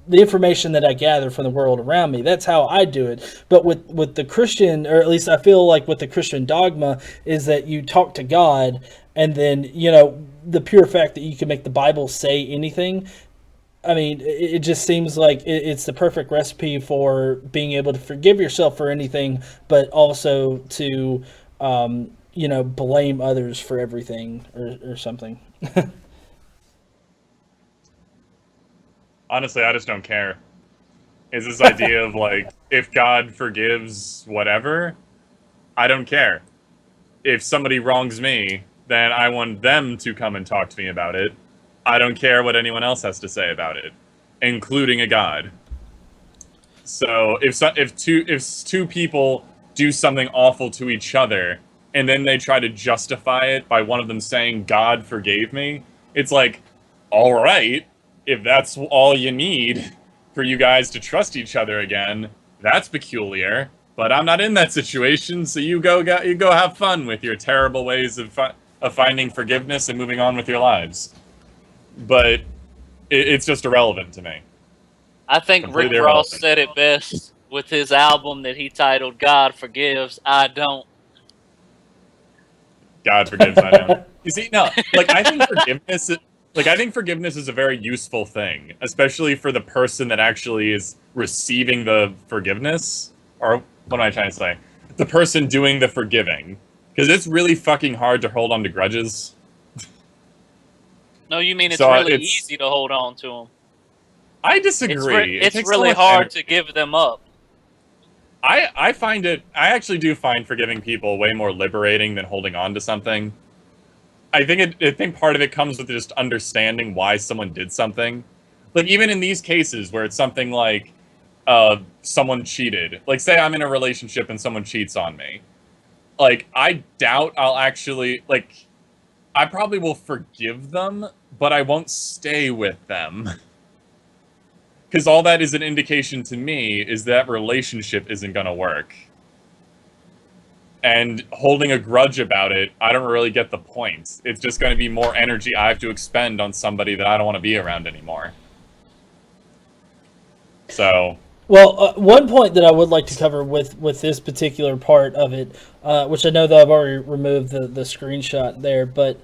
the information that I gather from the world around me. That's how I do it. But with the Christian, or at least I feel like with the Christian dogma, is that you talk to God, and then, the pure fact that you can make the Bible say anything. I mean, it just seems like it's the perfect recipe for being able to forgive yourself for anything, but also to, blame others for everything or something. Honestly, I just don't care. Is this idea of like, if God forgives whatever, I don't care. If somebody wrongs me, then I want them to come and talk to me about it. I don't care what anyone else has to say about it, including a God. So if two people do something awful to each other, and then they try to justify it by one of them saying God forgave me, it's like, all right, if that's all you need for you guys to trust each other again, that's peculiar. But I'm not in that situation, so you go have fun with your terrible ways of finding forgiveness and moving on with your lives. But it's just irrelevant to me. I think Rick Completely Ross irrelevant. said it best with his album that he titled "God Forgives, I Don't." God forgives, I don't. You see, no, like I think forgiveness is a very useful thing, especially for the person that actually is receiving the forgiveness. Or what am I trying to say? The person doing the forgiving, because it's really fucking hard to hold on to grudges. No, you mean it's So, really it's- easy to hold on to them. I disagree. It It's takes so really much hard energy. to give them up. I actually do find forgiving people way more liberating than holding on to something. I think part of it comes with just understanding why someone did something. Like, even in these cases where it's something like someone cheated. Like, say I'm in a relationship and someone cheats on me. Like, I doubt I'll actually, like, I probably will forgive them, but I won't stay with them. Because all that is an indication to me is that relationship isn't going to work. And holding a grudge about it, I don't really get the point. It's just going to be more energy I have to expend on somebody that I don't want to be around anymore. So, Well, one point that I would like to cover with this particular part of it, which I know that I've already removed the screenshot there, but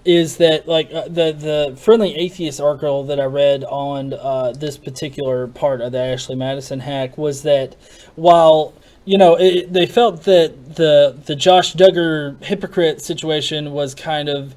is that like the Friendly Atheist article that I read on this particular part of the Ashley Madison hack was that while they felt that the Josh Duggar hypocrite situation was kind of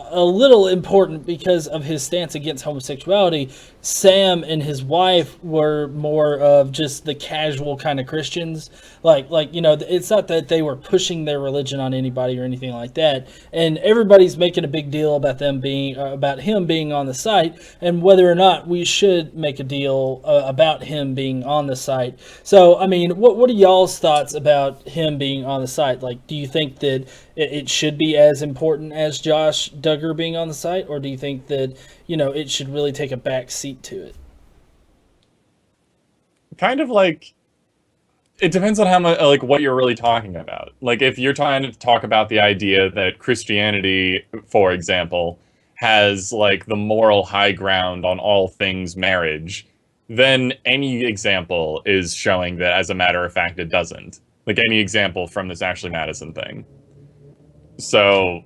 a little important because of his stance against homosexuality, Sam and his wife were more of just the casual kind of Christians. Like it's not that they were pushing their religion on anybody or anything like that. And everybody's making a big deal about them being about him being on the site, and whether or not we should make a deal about him being on the site. So, I mean, what are y'all's thoughts about him being on the site? Like, do you think that it should be as important as Josh Duggar being on the site, or do you think that it should really take a back seat to it? kind of like, it depends on how much, like, what you're really talking about. Like, if you're trying to talk about the idea that Christianity, for example, has, like, the moral high ground on all things marriage, then any example is showing that, as a matter of fact, it doesn't. Like, any example from this Ashley Madison thing. So,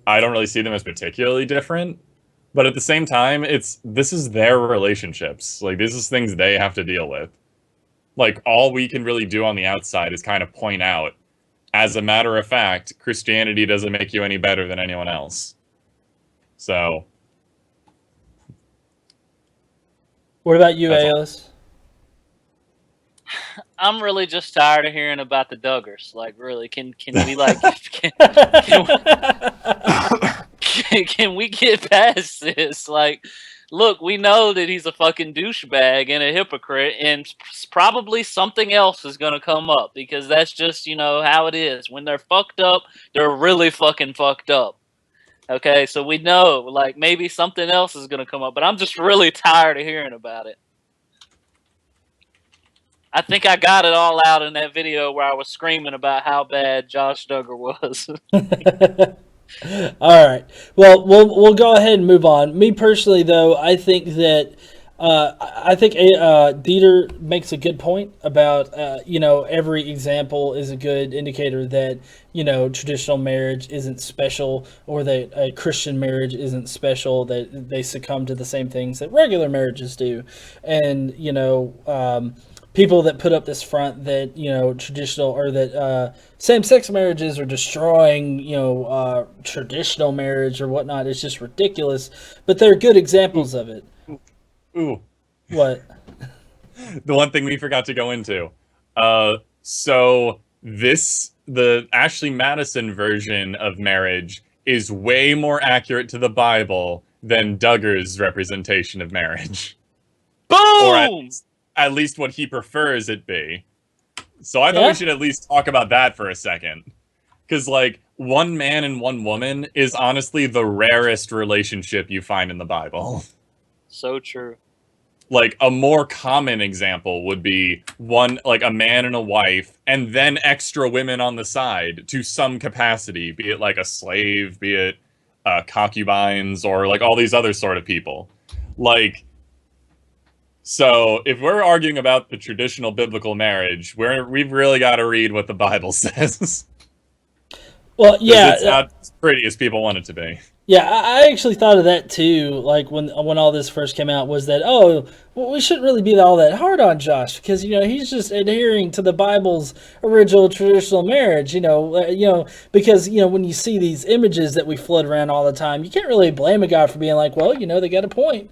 I don't really see them as particularly different. But at the same time, this is their relationships. Like, this is things they have to deal with. Like, all we can really do on the outside is kind of point out, as a matter of fact, Christianity doesn't make you any better than anyone else. So. What about you, That's all. Aeolus? I'm really just tired of hearing about the Duggars. Like, really, can we like can we get past this? Like, look, we know that he's a fucking douchebag and a hypocrite, and probably something else is gonna come up because that's just how it is. When they're fucked up, they're really fucking fucked up. Okay, so we know like maybe something else is gonna come up, but I'm just really tired of hearing about it. I think I got it all out in that video where I was screaming about how bad Josh Duggar was. All right. Well, we'll go ahead and move on. Me personally, though, I think that Dieter makes a good point about every example is a good indicator that traditional marriage isn't special, or that a Christian marriage isn't special, that they succumb to the same things that regular marriages do, and people that put up this front that traditional or that same-sex marriages are destroying traditional marriage or whatnot is just ridiculous. But they're good examples of it. Ooh, What? the one thing we forgot to go into. So the Ashley Madison version of marriage is way more accurate to the Bible than Duggars' representation of marriage. Or Boom! at least what he prefers it be. So I thought we should at least talk about that for a second. Because, like, one man and one woman is honestly the rarest relationship you find in the Bible. So true. Like, a more common example would be a man and a wife, and then extra women on the side to some capacity, be it like a slave, be it concubines, or like all these other sort of people. Like, so if we're arguing about the traditional biblical marriage, we've really got to read what the Bible says. Well, yeah, it's not as pretty as people want it to be. yeah. I actually thought of that too. Like when all this first came out, was that we shouldn't really be all that hard on Josh because he's just adhering to the Bible's original traditional marriage. Because when you see these images that we float around all the time, you can't really blame a guy for being like, well, they got a point.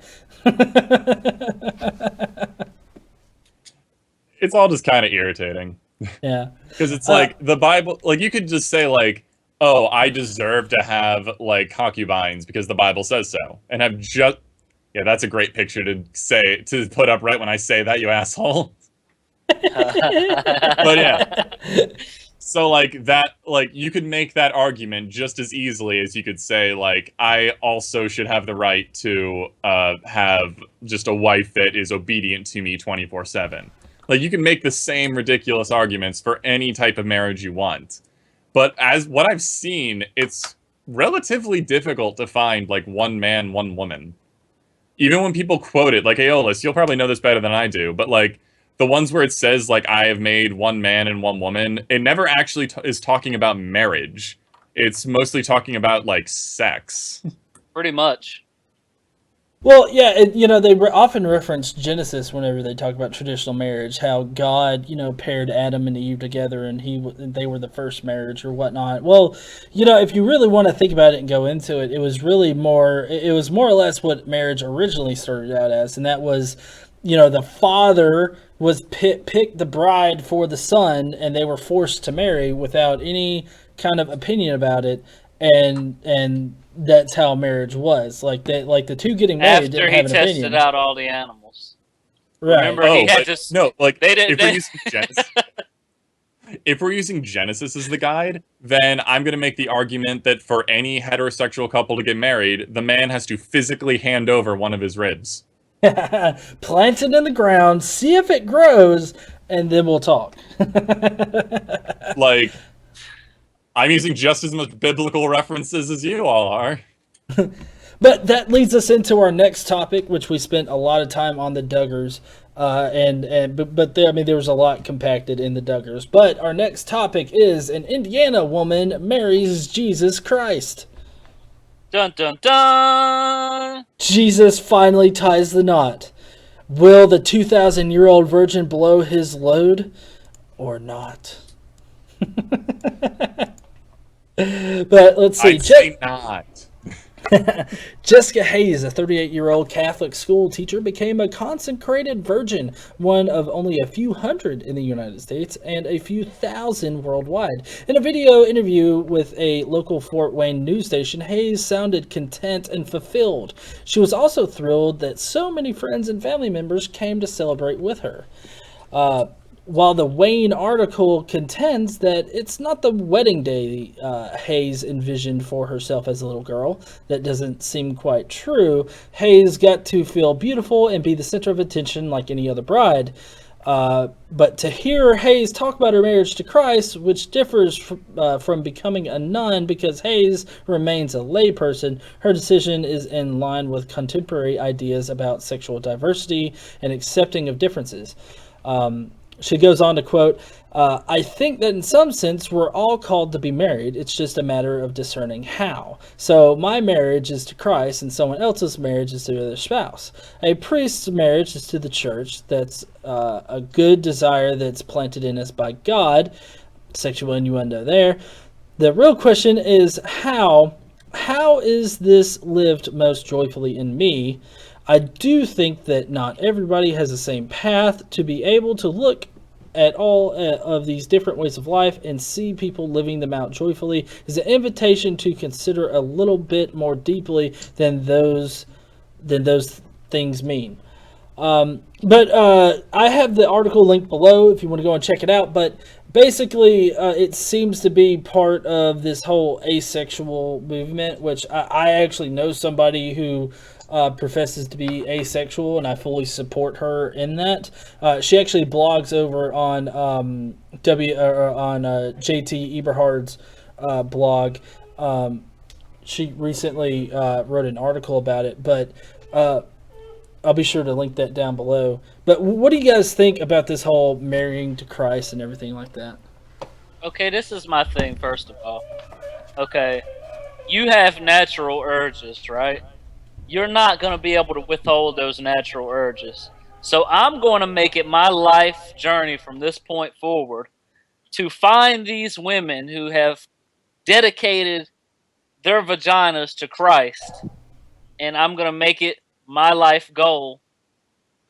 It's all just kind of irritating. Yeah. Because it's like the Bible, like you could just say like, oh, I deserve to have like concubines because the Bible says so. And have just, yeah, that's a great picture to put up right when I say that, you asshole. But yeah. So like that, like you could make that argument just as easily as you could say like, I also should have the right to have just a wife that is obedient to me 24/7. Like, you can make the same ridiculous arguments for any type of marriage you want. But as what I've seen, it's relatively difficult to find, like, one man, one woman. Even when people quote it, like Aeolus, you'll probably know this better than I do, but, like, the ones where it says, like, I have made one man and one woman, it never actually is talking about marriage. It's mostly talking about, like, sex. Pretty much. Well, yeah, they often reference Genesis whenever they talk about traditional marriage, how God, paired Adam and Eve together and they were the first marriage or whatnot. Well, if you really want to think about it and go into it, it was more or less what marriage originally started out as, and that was, the father was picked the bride for the son, and they were forced to marry without any kind of opinion about it, and that's how marriage was. Like the two getting married didn't have an opinion. After he tested out all the animals. Right. Remember, he had just... No, like, if we're using Genesis as the guide, then I'm going to make the argument that for any heterosexual couple to get married, the man has to physically hand over one of his ribs. Plant it in the ground, see if it grows, and then we'll talk. Like... I'm using just as much biblical references as you all are. But that leads us into our next topic, which we spent a lot of time on the Duggars, but there was a lot compacted in the Duggars. But our next topic is an Indiana woman marries Jesus Christ. Dun dun dun! Jesus finally ties the knot. Will the 2,000-year-old virgin blow his load or not? But let's see. I'd say not. Jessica Hayes, a 38-year-old Catholic school teacher, became a consecrated virgin, one of only a few hundred in the United States and a few thousand worldwide. In a video interview with a local Fort Wayne news station, Hayes sounded content and fulfilled. She was also thrilled that so many friends and family members came to celebrate with her. While the Wayne article contends that it's not the wedding day Hayes envisioned for herself as a little girl, that doesn't seem quite true. Hayes got to feel beautiful and be the center of attention like any other bride. But to hear Hayes talk about her marriage to Christ, which differs from becoming a nun because Hayes remains a layperson, her decision is in line with contemporary ideas about sexual diversity and accepting of differences. She goes on to quote, I think that in some sense we're all called to be married. It's just a matter of discerning how. So my marriage is to Christ and someone else's marriage is to their spouse. A priest's marriage is to the church. That's a good desire that's planted in us by God. Sexual innuendo there. The real question is how is this lived most joyfully in me? I do think that not everybody has the same path to be able to look at all of these different ways of life and see people living them out joyfully is an invitation to consider a little bit more deeply than those things mean. But I have the article linked below if you want to go and check it out. But basically, it seems to be part of this whole asexual movement, which I actually know somebody who professes to be asexual, and I fully support her in that. She actually blogs over on JT Eberhard's blog. She recently wrote an article about it, but I'll be sure to link that down below. But what do you guys think about this whole marrying to Christ and everything like that? Okay, this is my thing, first of all. Okay, you have natural urges, right? You're not going to be able to withhold those natural urges. So I'm going to make it my life journey from this point forward to find these women who have dedicated their vaginas to Christ. And I'm going to make it my life goal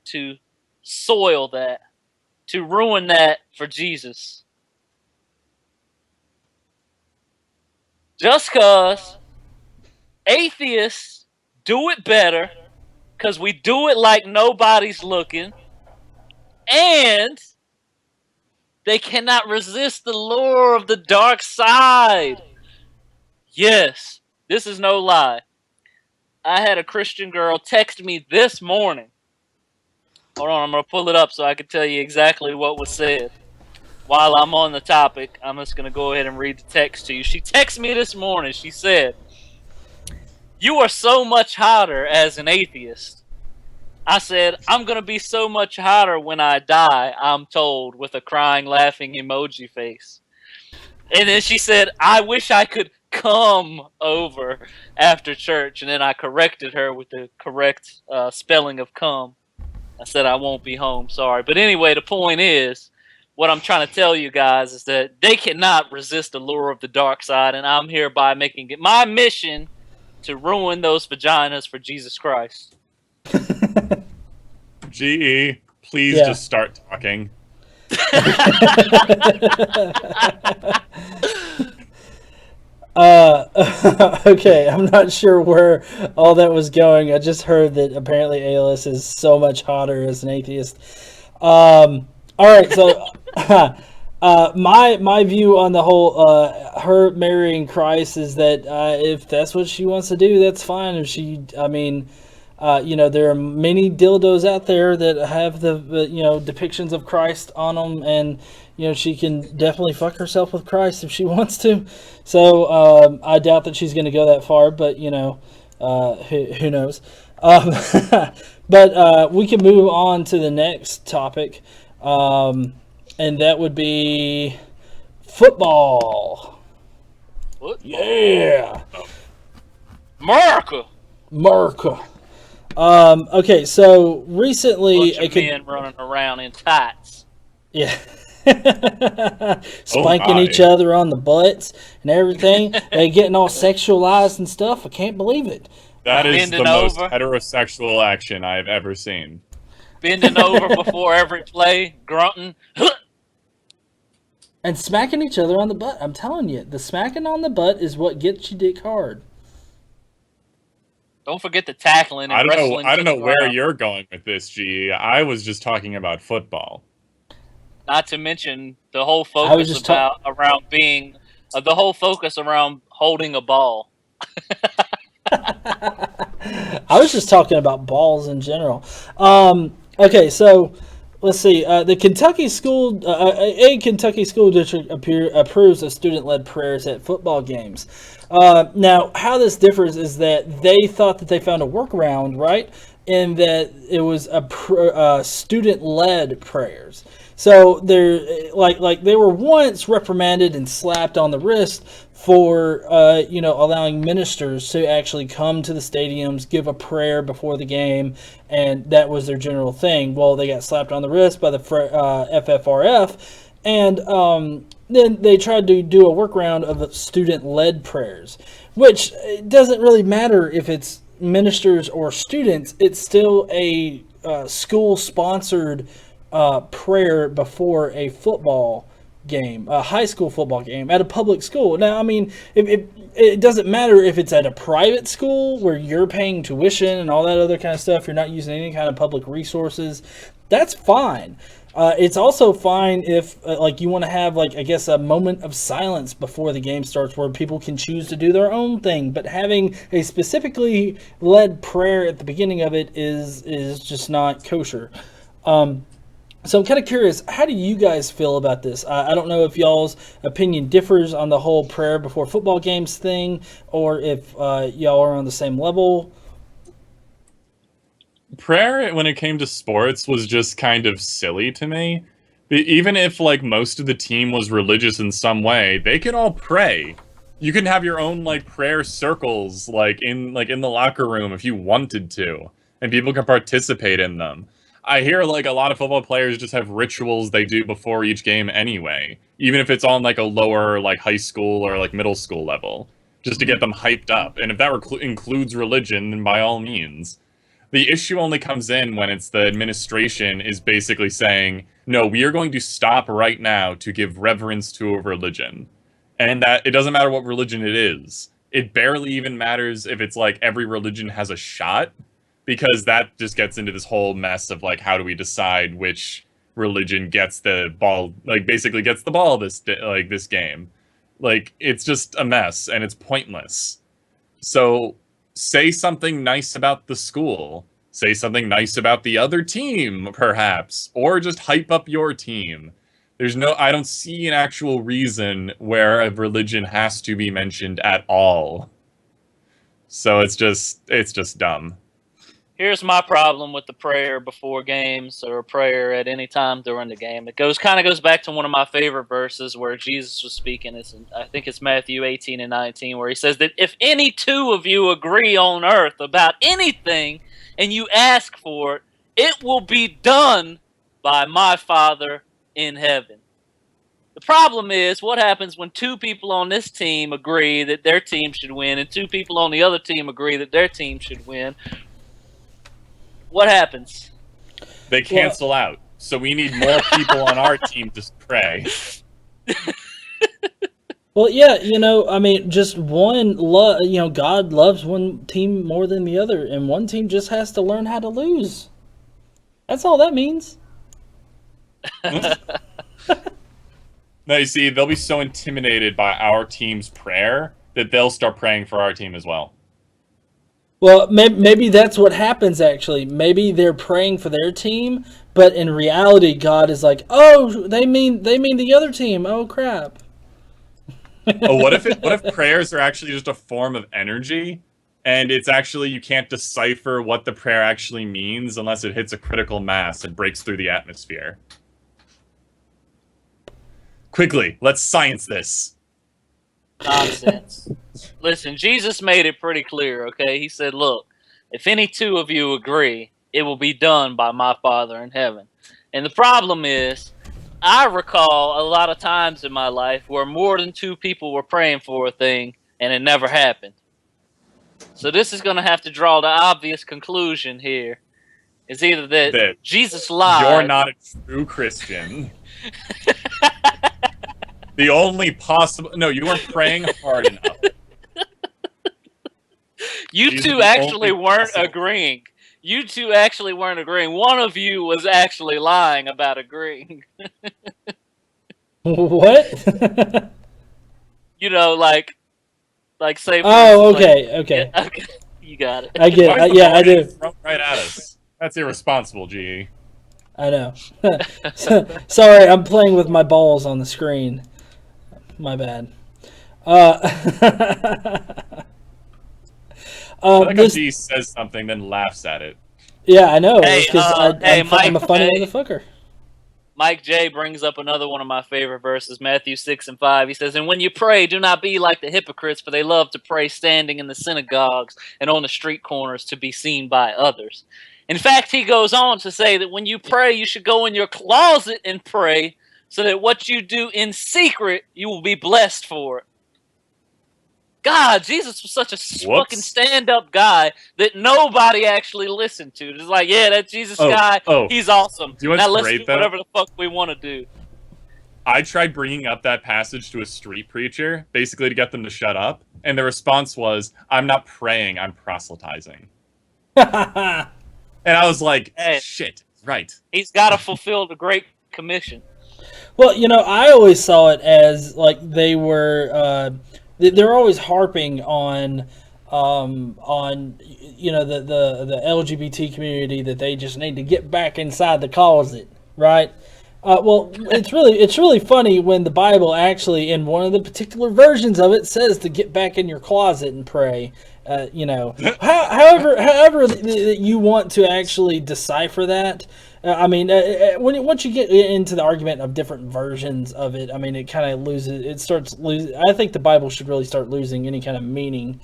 to soil that, to ruin that for Jesus. Just because atheists do it better, because we do it like nobody's looking, and they cannot resist the lure of the dark side. Yes, this is no lie. I had a Christian girl text me this morning. Hold on, I'm going to pull it up so I can tell you exactly what was said. While I'm on the topic, I'm just going to go ahead and read the text to you. She texted me this morning. She said, "You are so much hotter as an atheist." I said, "I'm going to be so much hotter when I die," I'm told, with a crying, laughing emoji face. And then she said, "I wish I could come over after church." And then I corrected her with the correct spelling of come. I said, "I won't be home, sorry." But anyway, the point is, what I'm trying to tell you guys is that they cannot resist the lure of the dark side, and I'm hereby making it my mission to ruin those vaginas for Jesus Christ. GE, please just start talking. Okay, I'm not sure where all that was going. I just heard that apparently ALS is so much hotter as an atheist. All right, so my view on the whole her marrying Christ is that if that's what she wants to do, that's fine. If she, I mean, there are many dildos out there that have the depictions of Christ on them, and she can definitely fuck herself with Christ if she wants to. So I doubt that she's going to go that far, but who knows? But we can move on to the next topic, and that would be football. Yeah, America. Okay, so recently bunch of men running around in tights. Yeah. Spanking each other on the butts and everything. They getting all sexualized and stuff. I can't believe it. That is the most heterosexual action I've ever seen. Bending over before every play, grunting. And smacking each other on the butt. I'm telling you, the smacking on the butt is what gets you dick hard. Don't forget the tackling and wrestling. I don't know where you're going with this, GE. I was just talking about football. Not to mention the whole focus around being the whole focus around holding a ball. I was just talking about balls in general. Okay, so let's see. The Kentucky school, a Kentucky school district approves of student-led prayers at football games. Now, how this differs is that they thought that they found a workaround, right? In that it was a student-led prayers. So they're like they were once reprimanded and slapped on the wrist for allowing ministers to actually come to the stadiums, give a prayer before the game, and that was their general thing. Well, they got slapped on the wrist by the FFRF, and then they tried to do a workaround of student-led prayers, which doesn't really matter if it's ministers or students, it's still a school-sponsored prayer before a football game, a high school football game at a public school. Now, I mean, it doesn't matter if it's at a private school where you're paying tuition and all that other kind of stuff. You're not using any kind of public resources. That's fine. It's also fine if, like, you want to have, like, I guess, a moment of silence before the game starts where people can choose to do their own thing. But having a specifically led prayer at the beginning of it is just not kosher. So I'm kind of curious, how do you guys feel about this? I don't know if y'all's opinion differs on the whole prayer before football games thing, or if y'all are on the same level. Prayer, when it came to sports, was just kind of silly to me. Even if, like, most of the team was religious in some way, they can all pray. You can have your own, like, prayer circles, in the locker room if you wanted to, and people can participate in them. I hear, like, a lot of football players just have rituals they do before each game anyway, even if it's on, like, a lower, like, high school or, like, middle school level, just to get them hyped up. And if that includes religion, then by all means. The issue only comes in when it's the administration is basically saying, no, we are going to stop right now to give reverence to a religion. And that it doesn't matter what religion it is. It barely even matters if it's like every religion has a shot, because that just gets into this whole mess of, like, how do we decide which religion gets the ball, like, basically gets the ball this game. Like, it's just a mess, and it's pointless. So, say something nice about the school. Say something nice about the other team, perhaps. Or just hype up your team. I don't see an actual reason where a religion has to be mentioned at all. So it's just dumb. Here's my problem with the prayer before games or prayer at any time during the game. It kind of goes back to one of my favorite verses where Jesus was speaking. I think it's Matthew 18 and 19, where he says that if any two of you agree on earth about anything and you ask for it, it will be done by my Father in heaven. The problem is, what happens when two people on this team agree that their team should win and two people on the other team agree that their team should win? What happens? They cancel out. So we need more people on our team to pray. Well, yeah, I mean, just one, God loves one team more than the other, and one team just has to learn how to lose. That's all that means. No, you see, they'll be so intimidated by our team's prayer that they'll start praying for our team as well. Well, maybe that's what happens, actually. Maybe they're praying for their team, but in reality, God is like, oh, they mean the other team. Oh, crap. Oh, what if prayers are actually just a form of energy, and it's actually, you can't decipher what the prayer actually means unless it hits a critical mass and breaks through the atmosphere? Quickly, let's science this. Nonsense. Listen, Jesus made it pretty clear, okay? He said, look, if any two of you agree, it will be done by my Father in heaven. And the problem is, I recall a lot of times in my life where more than two people were praying for a thing and it never happened. So this is going to have to draw the obvious conclusion here. It's either that Jesus lied. You're not a true Christian. The only possible... No, you weren't praying hard enough. You two actually weren't agreeing. You two actually weren't agreeing. One of you was actually lying about agreeing. What? Like say. Oh, okay, okay. Yeah, okay. You got it. I get it. Yeah, I do. Thrown right at us. That's irresponsible, GE. I know. Sorry, I'm playing with my balls on the screen. My bad. I like how G says something, then laughs at it. Yeah, I know. Hey, I'm a funny motherfucker. Mike J brings up another one of my favorite verses, Matthew 6 and 5. He says, and when you pray, do not be like the hypocrites, for they love to pray standing in the synagogues and on the street corners to be seen by others. In fact, he goes on to say that when you pray, you should go in your closet and pray, so that what you do in secret, you will be blessed for it. God, Jesus was such a fucking stand-up guy that nobody actually listened to. It's like, yeah, that Jesus guy, he's awesome. Do you want Now to let's rate do that? whatever the fuck we want to do. I tried bringing up that passage to a street preacher, basically to get them to shut up, and the response was, "I'm not praying, I'm proselytizing." And I was like, Hey. shit, right. He's got to fulfill the Great Commission. Well, I always saw it as like they were they're always harping on the LGBT community, that they just need to get back inside the closet, right? Well, it's really funny when the Bible actually, in one of the particular versions of it, says to get back in your closet and pray. However you want to actually decipher that. Once you get into the argument of different versions of it, it kind of loses. It starts losing. I think the Bible should really start losing any kind of meaning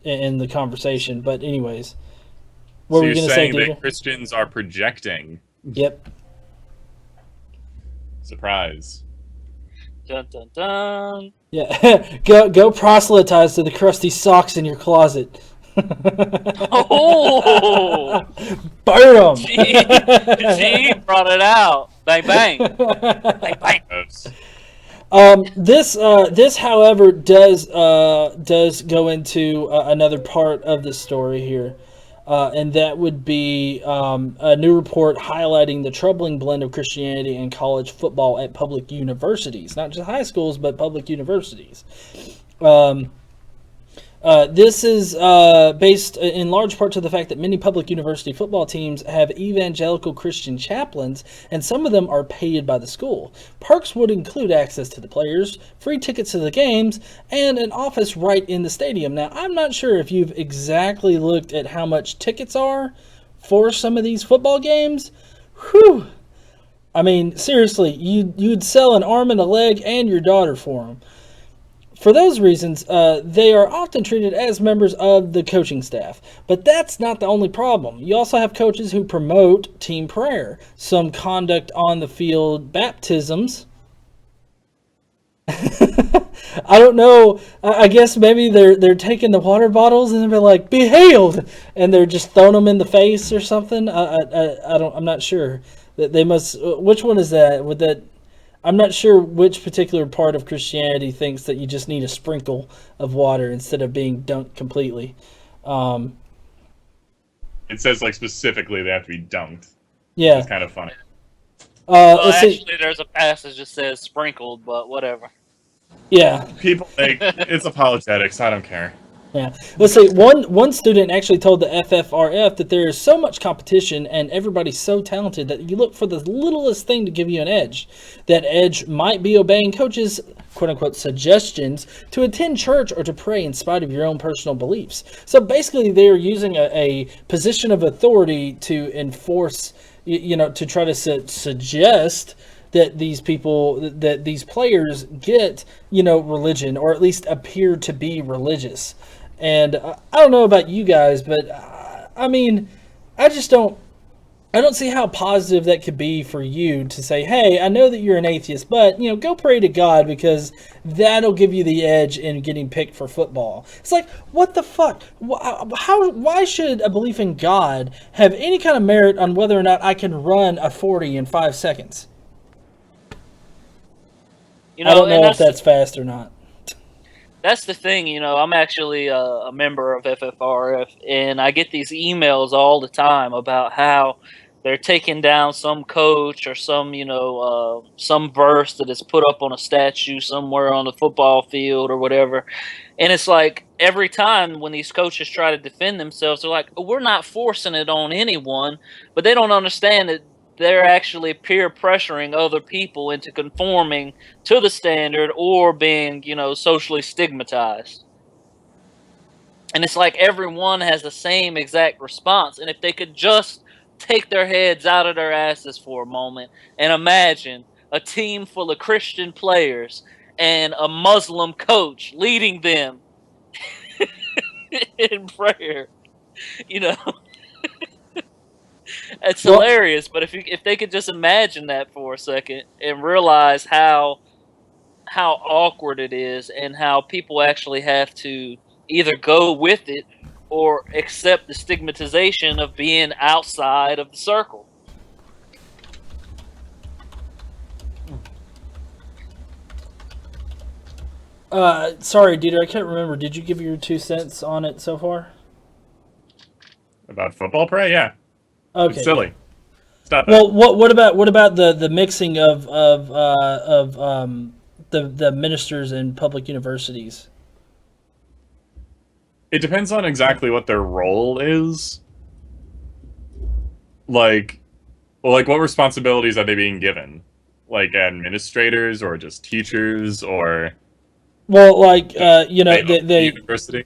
in the conversation. But anyways, what were you going to say, saying that Christians are projecting? Yep. Surprise. Dun dun dun. Yeah, go proselytize to the crusty socks in your closet. Oh, burn them! She brought it out. Bang bang. Bang bang. This, however, does go into another part of the story here, and that would be a new report highlighting the troubling blend of Christianity and college football at public universities, not just high schools, but public universities. This is based in large part to the fact that many public university football teams have evangelical Christian chaplains, and some of them are paid by the school. Perks would include access to the players, free tickets to the games, and an office right in the stadium. Now, I'm not sure if you've exactly looked at how much tickets are for some of these football games. Whew! Seriously, you'd sell an arm and a leg and your daughter for them. For those reasons, they are often treated as members of the coaching staff. But that's not the only problem. You also have coaches who promote team prayer, some conduct on the field baptisms. I don't know. I guess maybe they're taking the water bottles and they're like, "Be healed," and they're just throwing them in the face or something. I'm not sure. They must. Which one is that? Would that? I'm not sure which particular part of Christianity thinks that you just need a sprinkle of water instead of being dunked completely. It says specifically they have to be dunked. Yeah, it's kind of funny. Actually, there's a passage that says sprinkled, but whatever. Yeah, people it's apologetics. I don't care. Yeah. Let's see. One student actually told the FFRF that there is so much competition and everybody's so talented that you look for the littlest thing to give you an edge. That edge might be obeying coaches' quote-unquote suggestions to attend church or to pray in spite of your own personal beliefs. So basically they're using a position of authority to enforce, to try to suggest that these people, that these players get, religion, or at least appear to be religious. And I don't know about you guys, but I don't see how positive that could be for you to say, hey, I know that you're an atheist, but, go pray to God because that'll give you the edge in getting picked for football. It's like, what the fuck? Why should a belief in God have any kind of merit on whether or not I can run a 40 in 5 seconds? I don't know if that's fast or not. That's the thing, I'm actually a member of FFRF, and I get these emails all the time about how they're taking down some coach or some verse that is put up on a statue somewhere on the football field or whatever. And it's like every time when these coaches try to defend themselves, they're like, we're not forcing it on anyone, but they don't understand that they're actually peer pressuring other people into conforming to the standard or being, socially stigmatized. And it's like everyone has the same exact response. And if they could just take their heads out of their asses for a moment and imagine a team full of Christian players and a Muslim coach leading them in prayer, It's hilarious, but if they could just imagine that for a second and realize how how awkward it is and how people actually have to either go with it or accept the stigmatization of being outside of the circle. Sorry, Dieter, I can't remember. Did you give your 2 cents on it so far? About football pray? Yeah. Okay. It's silly. Stop it. Well, what about the mixing of the ministers in public universities? It depends on exactly what their role is. Like, well, like what responsibilities are they being given? Like administrators or just teachers or Well, like they university?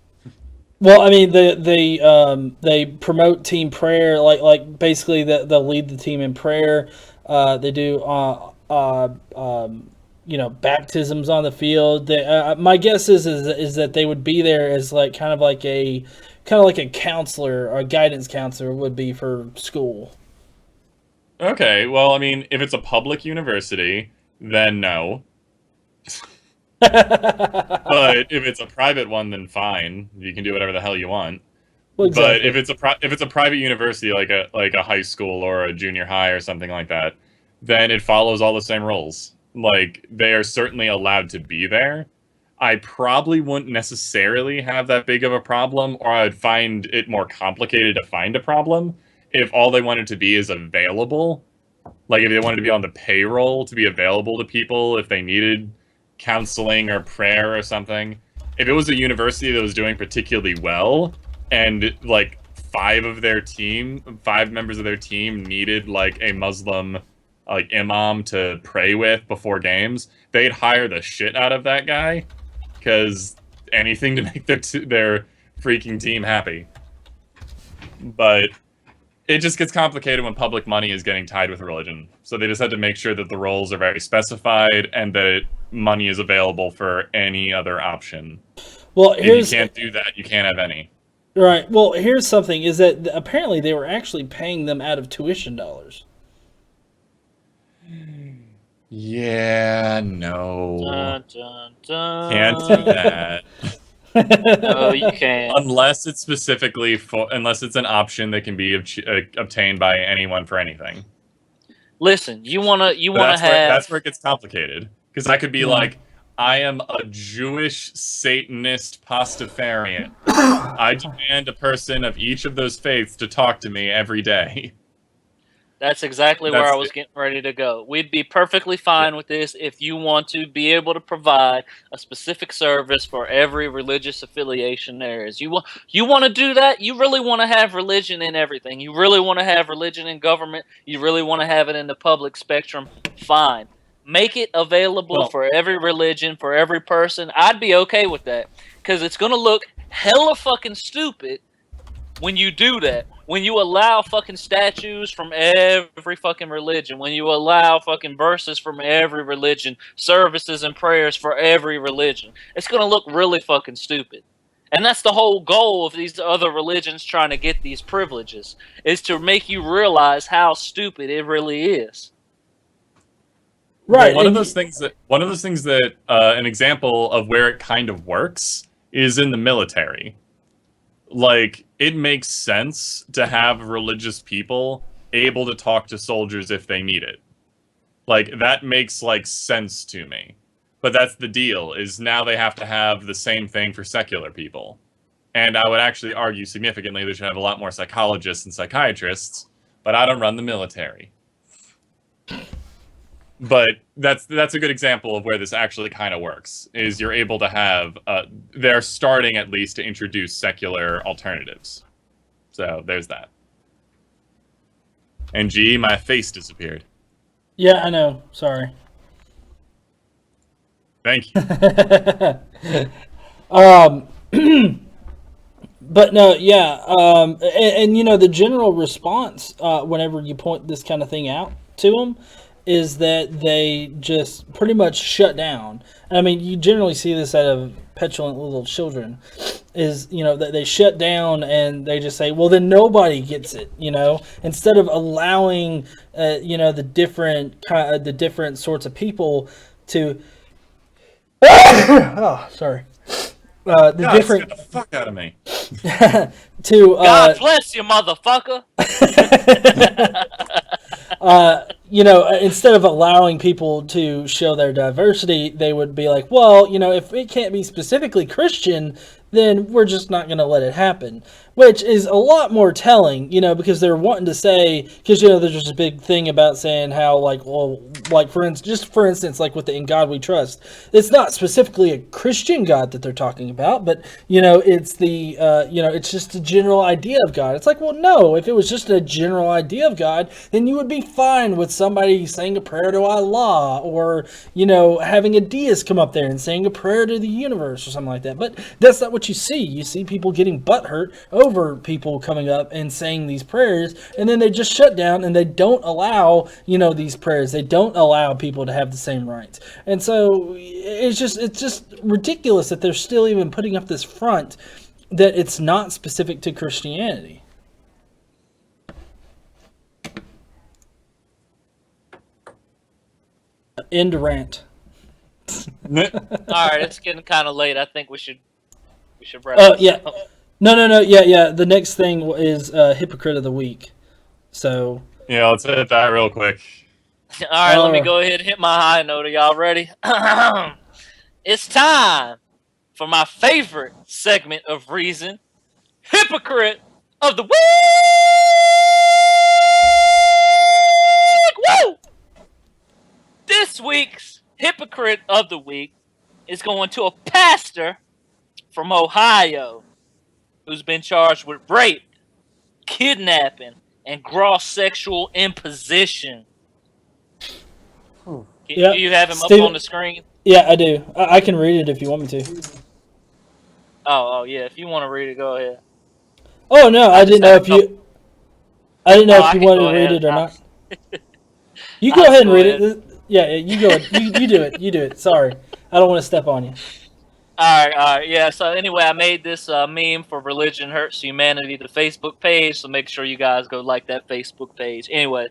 well, I mean they promote team prayer, like basically they'll lead the team in prayer. They do baptisms on the field. My guess is that they would be there as like kind of like a counselor or a guidance counselor would be for school. Okay, well, I mean, if it's a public university, then no. But if it's a private one, then fine. You can do whatever the hell you want. Well, exactly. But if it's a private university, like a high school or a junior high or something like that, then it follows all the same rules. Like, they are certainly allowed to be there. I probably wouldn't necessarily have that big of a problem, or I'd find it more complicated to find a problem if all they wanted to be is available. Like, if they wanted to be on the payroll to be available to people if they needed counseling or prayer or something. If it was a university that was doing particularly well, and like 5 members of their team needed like a Muslim like imam to pray with before games, they'd hire the shit out of that guy, because anything to make their freaking team happy. But it just gets complicated when public money is getting tied with religion. So they just had to make sure that the roles are very specified and that money is available for any other option. Well, if you can't do that, you can't have any. Right. Well, here's something: is that apparently they were actually paying them out of tuition dollars. Yeah, no. Dun, dun, dun. Can't do that. No, you can't. Unless it's an option that can be obtained by anyone for anything. Listen, you wanna have. That's where it gets complicated, because I could be like, I am a Jewish Satanist Pastafarian. I demand a person of each of those faiths to talk to me every day. That's exactly where I was getting ready to go. We'd be perfectly fine with this if you want to be able to provide a specific service for every religious affiliation there is. You want to do that? You really want to have religion in everything. You really want to have religion in government. You really want to have it in the public spectrum. Fine. Make it available for every religion, for every person. I'd be okay with that, because it's going to look hella fucking stupid when you do that. When you allow fucking statues from every fucking religion, when you allow fucking verses from every religion, services and prayers for every religion, it's going to look really fucking stupid. And that's the whole goal of these other religions trying to get these privileges, is to make you realize how stupid it really is. Right. One of those things that an example of where it kind of works is in the military. Like, it makes sense to have religious people able to talk to soldiers if they need it. Like, that makes, like, sense to me. But that's the deal, is now they have to have the same thing for secular people. And I would actually argue significantly they should have a lot more psychologists and psychiatrists, but I don't run the military. But that's a good example of where this actually kind of works, is you're able to have, they're starting at least to introduce secular alternatives. So there's that. And gee, my face disappeared. Yeah, I know. Sorry. Thank you. But no, yeah. And you know, the general response whenever you point this kind of thing out to them is that they just pretty much shut down. I mean, you generally see this out of petulant little children, is, you know, that they shut down and they just say, well, then nobody gets it, you know, instead of allowing, you know, the different sorts of people to Oh, sorry. The God, different scared the fuck out of me. to God bless you, motherfucker. instead of allowing people to show their diversity, they would be like, well, if it can't be specifically Christian, then we're just not going to let it happen. Which is a lot more telling, because they're wanting to say, because, there's just a big thing about saying how, for instance, like with the In God We Trust, it's not specifically a Christian God that they're talking about, but, it's it's just a general idea of God. It's like, well, no, if it was just a general idea of God, then you would be fine with somebody saying a prayer to Allah, or, having a deist come up there and saying a prayer to the universe or something like that. But that's not what you see. You see people getting butthurt over people coming up and saying these prayers, and then they just shut down and they don't allow, these prayers. They don't allow people to have the same rights. And so it's just ridiculous that they're still even putting up this front that it's not specific to Christianity. End rant. All right, it's getting kind of late. I think we should wrap this Yeah. up. No. Yeah. The next thing is Hypocrite of the Week. So. Yeah, let's hit that real quick. All right, let me go ahead and hit my high note. Are y'all ready? It's time for my favorite segment of Reason, Hypocrite of the Week! Woo! This week's Hypocrite of the Week is going to a pastor from Ohio who's been charged with rape, kidnapping, and gross sexual imposition. Yeah, Do you have him Steven, up on the screen? Yeah, I do. I can read it if you want me to. Oh, yeah. If you want to read it, go ahead. Oh no, I didn't know if you. I didn't know Oh, if I you can wanted go to read ahead. it or not. You go ahead and read it. Yeah, you go. You do it. You do it. Sorry, I don't want to step on you. All right. Yeah, so anyway, I made this meme for Religion Hurts Humanity, the Facebook page, so make sure you guys go like that Facebook page. Anyway,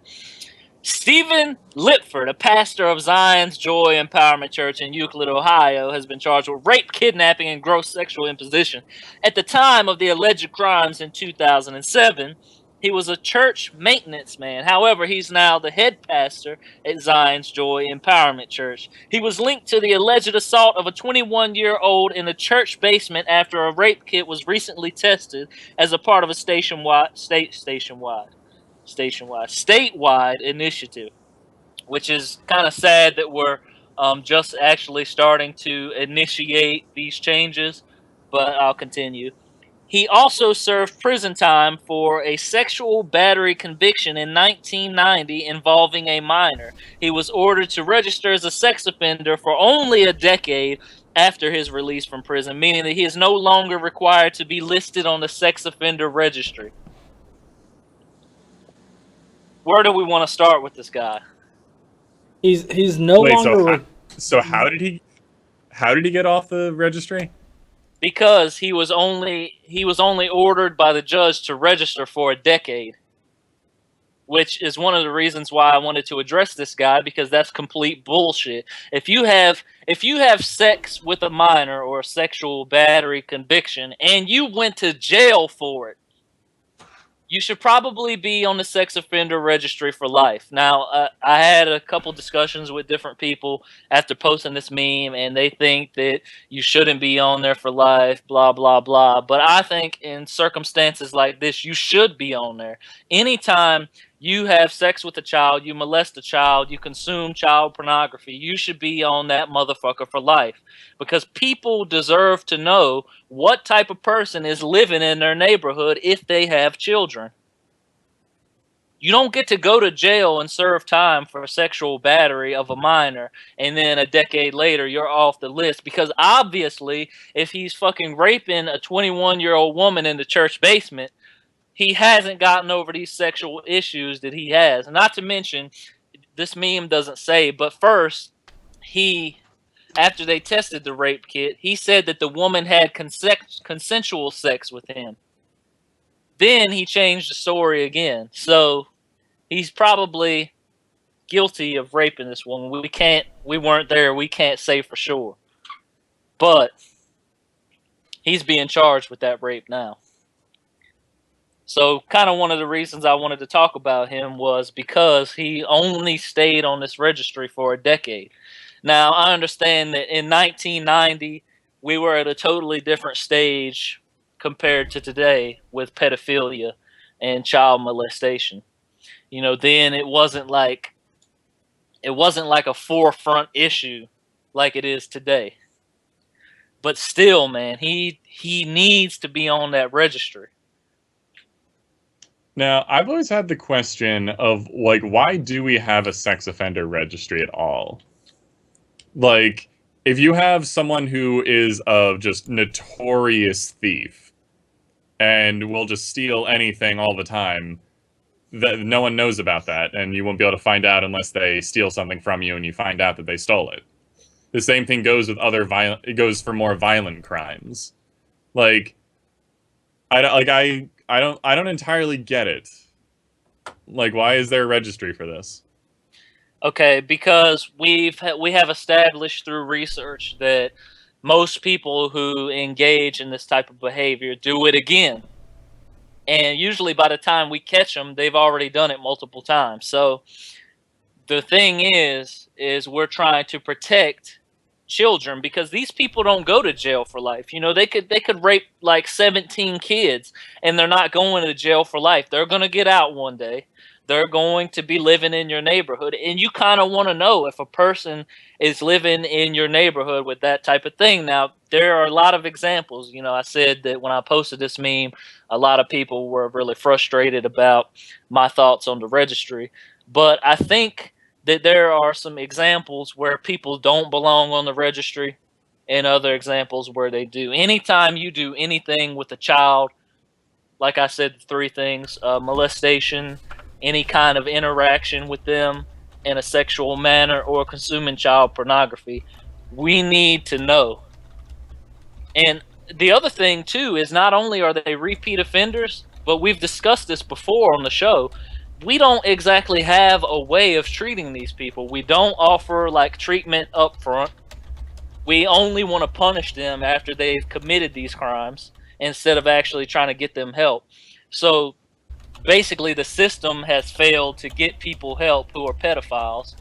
Stephen Lipford, a pastor of Zion's Joy Empowerment Church in Euclid, Ohio, has been charged with rape, kidnapping, and gross sexual imposition. At the time of the alleged crimes in 2007, he was a church maintenance man. However, he's now the head pastor at Zion's Joy Empowerment Church. He was linked to the alleged assault of a 21-year-old in a church basement after a rape kit was recently tested as a part of a statewide initiative, which is kind of sad that we're just actually starting to initiate these changes, but I'll continue. He also served prison time for a sexual battery conviction in 1990 involving a minor. He was ordered to register as a sex offender for only a decade after his release from prison, meaning that he is no longer required to be listed on the sex offender registry. Where do we want to start with this guy? He's no longer. So how did he get off the registry? Because he was only ordered by the judge to register for a decade, which is one of the reasons why I wanted to address this guy, because that's complete bullshit. If you have sex with a minor or a sexual battery conviction and you went to jail for it, you should probably be on the sex offender registry for life. Now, I had a couple discussions with different people after posting this meme, and they think that you shouldn't be on there for life, blah, blah, blah. But I think in circumstances like this, you should be on there. Anytime you have sex with a child, you molest a child, you consume child pornography, you should be on that motherfucker for life. Because people deserve to know what type of person is living in their neighborhood if they have children. You don't get to go to jail and serve time for sexual battery of a minor, and then a decade later you're off the list. Because obviously, if he's fucking raping a 21-year-old woman in the church basement, he hasn't gotten over these sexual issues that he has. Not to mention, this meme doesn't say, but first, after they tested the rape kit, he said that the woman had consensual sex with him. Then he changed the story again. So he's probably guilty of raping this woman. We weren't there. We can't say for sure. But he's being charged with that rape now. So kind of one of the reasons I wanted to talk about him was because he only stayed on this registry for a decade. Now, I understand that in 1990, we were at a totally different stage compared to today with pedophilia and child molestation. You know, then it wasn't like a forefront issue like it is today. But still, man, he needs to be on that registry. Now, I've always had the question of, like, why do we have a sex offender registry at all? Like, if you have someone who is a just notorious thief and will just steal anything all the time, that no one knows about that, and you won't be able to find out unless they steal something from you and you find out that they stole it. The same thing goes with it goes for more violent crimes. Like, I don't entirely get it. Like, why is there a registry for this? Okay, because we have established through research that most people who engage in this type of behavior do it again. And usually by the time we catch them, they've already done it multiple times. So the thing is we're trying to protect children because these people don't go to jail for life. You know, they could rape like 17 kids and they're not going to jail for life. They're going to get out one day. They're going to be living in your neighborhood. And you kind of want to know if a person is living in your neighborhood with that type of thing. Now, there are a lot of examples. You know, I said that when I posted this meme, a lot of people were really frustrated about my thoughts on the registry. But I think that there are some examples where people don't belong on the registry and other examples where they do. Anytime you do anything with a child, like I said, three things, molestation, any kind of interaction with them in a sexual manner, or consuming child pornography, we need to know. And the other thing, too, is not only are they repeat offenders, but we've discussed this before on the show, we don't exactly have a way of treating these people. We don't offer, like, treatment up front. We only want to punish them after they've committed these crimes instead of actually trying to get them help. So basically, the system has failed to get people help who are pedophiles,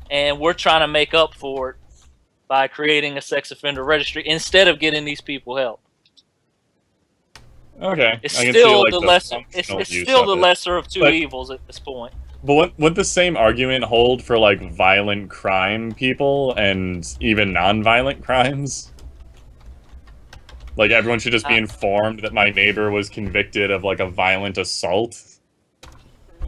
and we're trying to make up for it by creating a sex offender registry instead of getting these people help. Okay, It's I can still see, like, the the lesser. functional It's use still of the it. lesser of two But- evils at this point. But would the same argument hold for, like, violent crime people and even non-violent crimes? Like, everyone should just be informed that my neighbor was convicted of, like, a violent assault?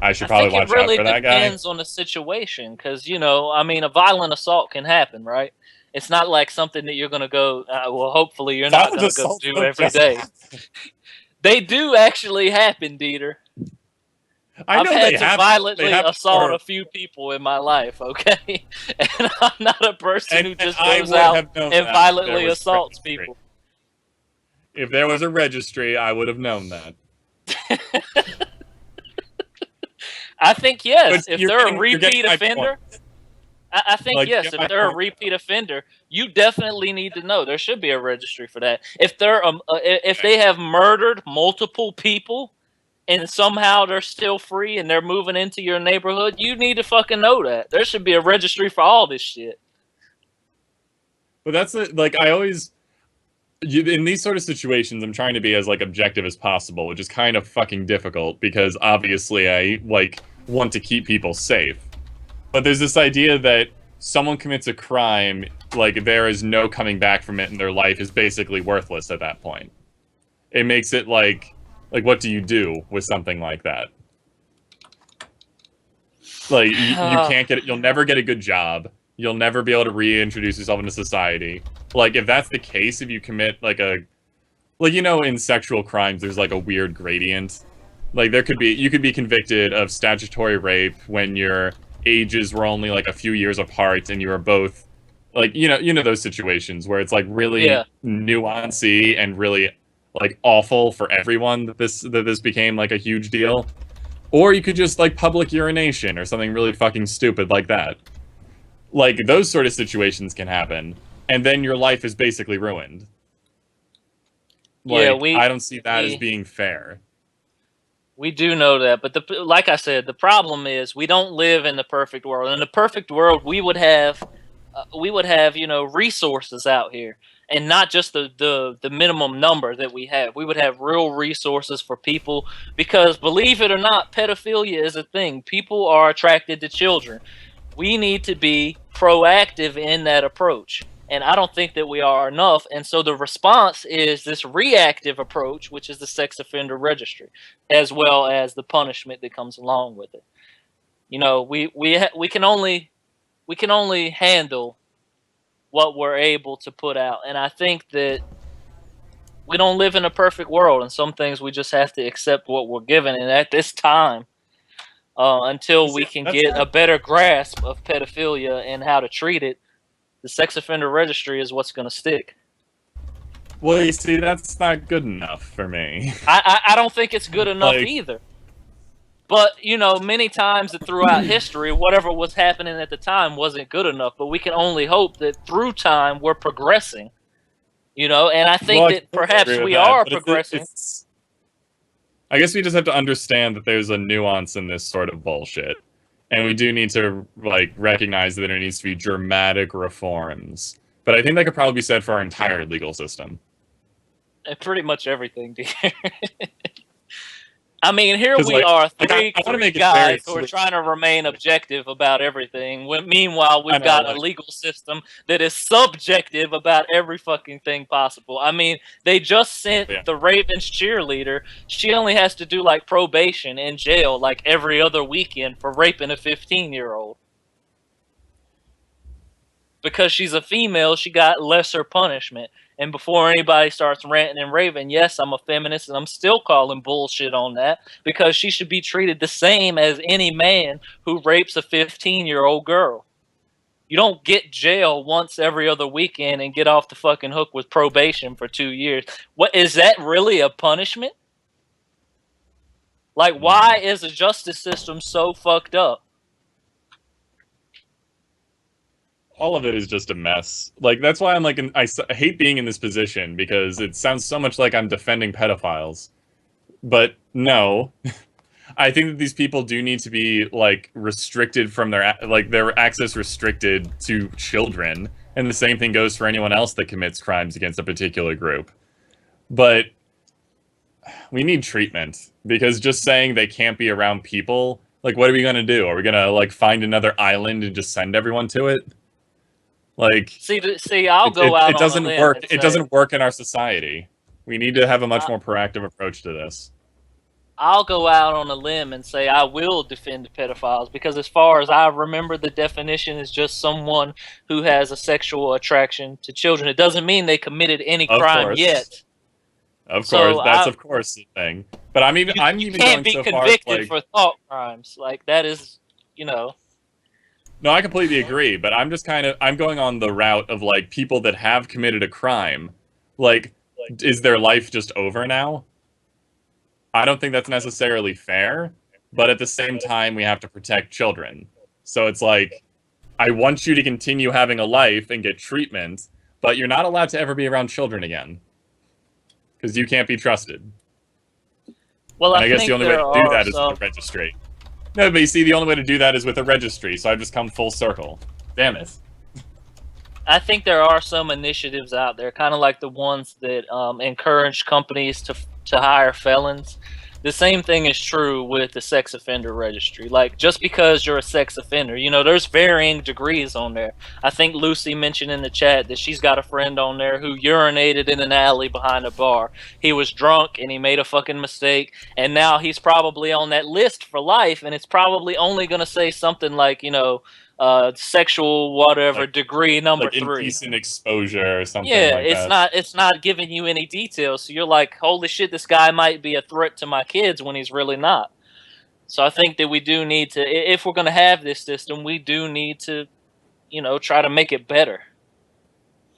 I should probably watch out for that guy. Depends on the situation, because, you know, I mean, a violent assault can happen, right? It's not like something that you're going to go, well, hopefully you're not Violent going to go assaults do don't every just day. happen. They do actually happen, Dieter. I know I've had they to happen. violently They happen assault for- a few people in my life, okay? And I'm not a person who And just I goes would out have known and that if violently there was assaults registry. people. If there was a registry, I would have known that. I think, yes, But if you're they're a getting- you're getting repeat my offender, point. I think, Like, yes, get if my they're a point. repeat offender, you definitely need to know. There should be a registry for that. If they're if they have murdered multiple people and somehow they're still free and they're moving into your neighborhood, you need to fucking know that. There should be a registry for all this shit. But that's like, I always, in these sort of situations, I'm trying to be as, like, objective as possible, which is kind of fucking difficult because obviously I, like, want to keep people safe. But there's this idea that someone commits a crime, like, there is no coming back from it and their life is basically worthless at that point. It makes it like what do you do with something like that? Like, you can't get it, you'll never get a good job. You'll never be able to reintroduce yourself into society. Like, if that's the case, if you commit, like, you know, in sexual crimes, there's, like, a weird gradient. Like, you could be convicted of statutory rape when your ages were only, like, a few years apart and you were both, like, you know those situations where it's, like, really nuancy and really, like, awful for everyone that this became, like, a huge deal. Or you could just, like, public urination or something really fucking stupid like that. Like, those sort of situations can happen. and then your life is basically ruined. Yeah, I don't see that as being fair. We do know that, but like I said, the problem is we don't live in the perfect world. In the perfect world, we would have resources out here, and not just the minimum number that we have. We would have real resources for people because, believe it or not, pedophilia is a thing. People are attracted to children. We need to be proactive in that approach. And I don't think that we are enough. And so the response is this reactive approach, which is the sex offender registry, as well as the punishment that comes along with it. You know, we can only handle what we're able to put out. And I think that we don't live in a perfect world, and some things we just have to accept what we're given. And at this time, until we can get a better grasp of pedophilia and how to treat it, the sex offender registry is what's going to stick. Well, you see, that's not good enough for me. I don't think it's good enough either. But, you know, many times throughout history, whatever was happening at the time wasn't good enough. But we can only hope that through time we're progressing. You know, and I think that perhaps we are progressing. I guess we just have to understand that there's a nuance in this sort of bullshit. And we do need to, recognize that there needs to be dramatic reforms. But I think that could probably be said for our entire legal system. And pretty much everything, dear. I mean, here we are, three guys who are trying to remain objective about everything. Meanwhile, we've got a legal system that is subjective about every fucking thing possible. I mean, they just sent the Ravens cheerleader. She only has to do, probation in jail, every other weekend for raping a 15-year-old. Because she's a female, she got lesser punishment. And before anybody starts ranting and raving, yes, I'm a feminist, and I'm still calling bullshit on that, because she should be treated the same as any man who rapes a 15-year-old girl. You don't get jail once every other weekend and get off the fucking hook with probation for 2 years. What is that really a punishment? Why is the justice system so fucked up? All of it is just a mess. That's why I'm I hate being in this position, because it sounds so much like I'm defending pedophiles. But no, I think that these people do need to be restricted from their access restricted to children, and the same thing goes for anyone else that commits crimes against a particular group. But we need treatment, because just saying they can't be around people, what are we gonna do? Are we gonna find another island and just send everyone to it? See, I'll go out. It doesn't on a limb work. and It doesn't work in our society. We need to have a much more proactive approach to this. I'll go out on a limb and say I will defend pedophiles, because as far as I remember, the definition is just someone who has a sexual attraction to children. It doesn't mean they committed any crime yet. Of course, that's of course the thing. But I'm even going so far. You can't be convicted for thought crimes. That is, No, I completely agree, but I'm just I'm going on the route of people that have committed a crime. Is their life just over now? I don't think that's necessarily fair, but at the same time, we have to protect children. So it's I want you to continue having a life and get treatment, but you're not allowed to ever be around children again. Because you can't be trusted. Well, I guess the only way to do that is with a registry. No, but you see, the only way to do that is with a registry, so I've just come full circle. Damn it. I think there are some initiatives out there, kind of like the ones that encourage companies to hire felons. The same thing is true with the sex offender registry. Just because you're a sex offender, there's varying degrees on there. I think Lucy mentioned in the chat that she's got a friend on there who urinated in an alley behind a bar. He was drunk and he made a fucking mistake, and now he's probably on that list for life, and it's probably only going to say something sexual whatever degree number 3, indecent exposure or something. It's not giving you any details, so you're like, holy shit, this guy might be a threat to my kids when he's really not. So I think that we do need to, if we're going to have this system, we do need to try to make it better.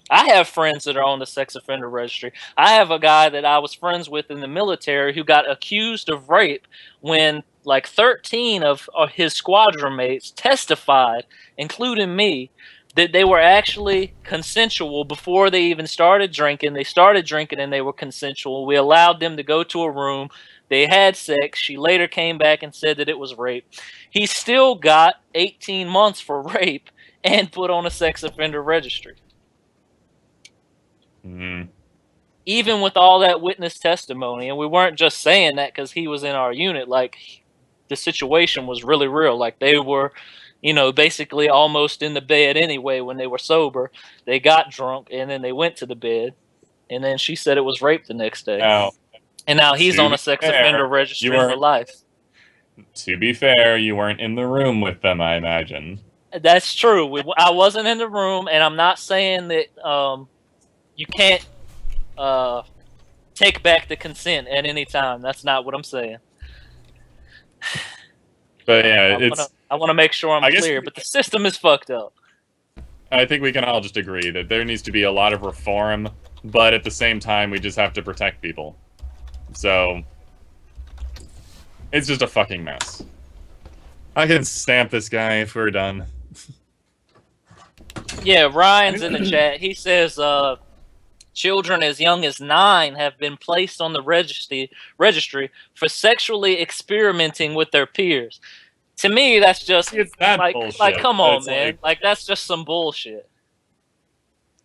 I have friends that are on the sex offender registry. I have a guy that I was friends with in the military who got accused of rape when 13 of his squadron mates testified, including me, that they were actually consensual before they even started drinking. They started drinking and they were consensual. We allowed them to go to a room. They had sex. She later came back and said that it was rape. He still got 18 months for rape and put on a sex offender registry. Mm. Even with all that witness testimony, and we weren't just saying that because he was in our unit. Like, the situation was really real. Like, they were, you know, basically almost in the bed anyway when they were sober. They got drunk and then they went to the bed, and then she said it was rape the next day. Now, And now he's to on be a sex fair, offender registry you for weren't- life. To be fair, you weren't in the room with them, I imagine. That's true. I wasn't in the room, and I'm not saying that you can't take back the consent at any time. That's not what I'm saying. But yeah, I want to make sure I'm I guess- clear, but the system is fucked up. I think we can all just agree that there needs to be a lot of reform, but at the same time, we just have to protect people. So, it's just a fucking mess. I can stamp this guy if we're done. Yeah, Ryan's in the chat. He says children as young as 9 have been placed on the registry for sexually experimenting with their peers. To me, that's just It's that bullshit. like come on, It's man. Like, that's just some bullshit.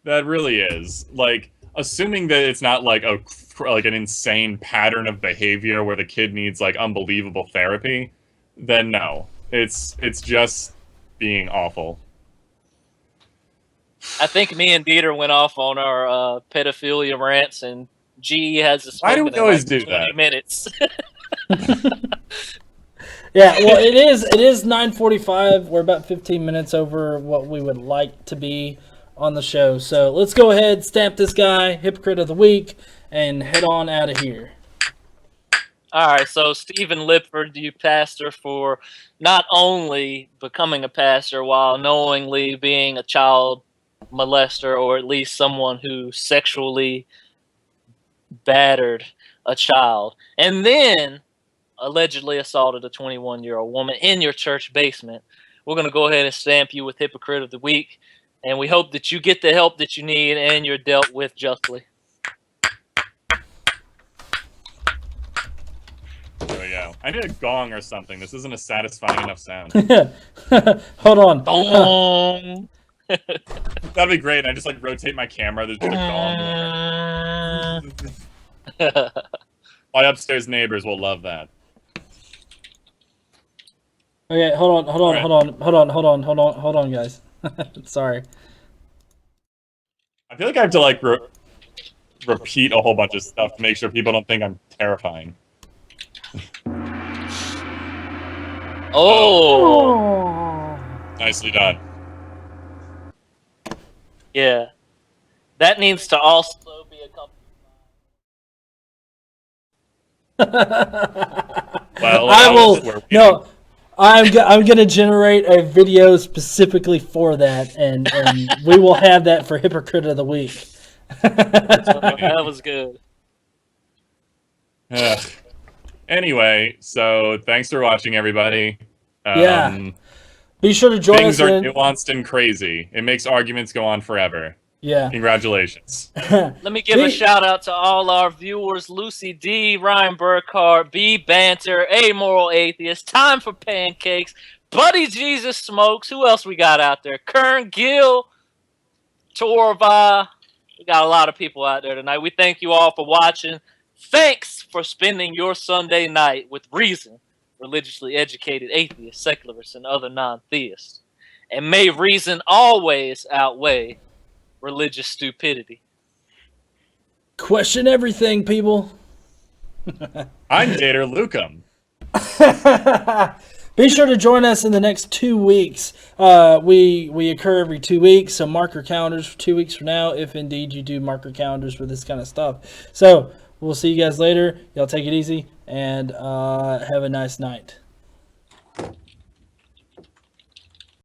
That really is. Like, assuming that it's not like an insane pattern of behavior where the kid needs like unbelievable therapy, then no. It's just being awful. I think me and Dieter went off on our pedophilia rants, and G has a Why do we spoken in always like do 20 that? minutes. Yeah, well, it is 9:45. We're about 15 minutes over what we would like to be on the show. So let's go ahead, stamp this guy, hypocrite of the week, and head on out of here. All right, so Stephen Lipford, you pastor for not only becoming a pastor while knowingly being a child molester, or at least someone who sexually battered a child, and then allegedly assaulted a 21-year-old woman in your church basement. We're going to go ahead and stamp you with hypocrite of the week, and we hope that you get the help that you need and you're dealt with justly. There we go. I need a gong or something. This isn't a satisfying enough sound. Hold on. Boom. That'd be great. I just like rotate my camera. There's just a gong. My upstairs neighbors will love that. Okay, hold on, guys. Sorry. I feel like I have to like repeat a whole bunch of stuff to make sure people don't think I'm terrifying. Oh. Nicely done. Yeah. That needs to also be accompanied. Well, I that will. was where we- No, I'm gonna generate a video specifically for that, and we will have that for hypocrite of the week. That was good. Ugh. Anyway, so thanks for watching, everybody. Yeah. Be sure to join Things us are in. nuanced and crazy. It makes arguments go on forever. Yeah. Congratulations. Let me give a shout out to all our viewers: Lucy D, Ryan Burkhart, B Banter, Amoral Atheist, Time for Pancakes, Buddy Jesus Smokes. Who else we got out there? Kern Gill, Torva. We got a lot of people out there tonight. We thank you all for watching. Thanks for spending your Sunday night with reason, religiously educated atheists, secularists, and other non-theists. And may reason always outweigh religious stupidity. Question everything, people. I'm Dater Lucum. Be sure to join us in the next 2 weeks. We occur every 2 weeks, so mark your calendars for 2 weeks from now, if indeed you do mark your calendars for this kind of stuff. So we'll see you guys later. Y'all take it easy, and have a nice night.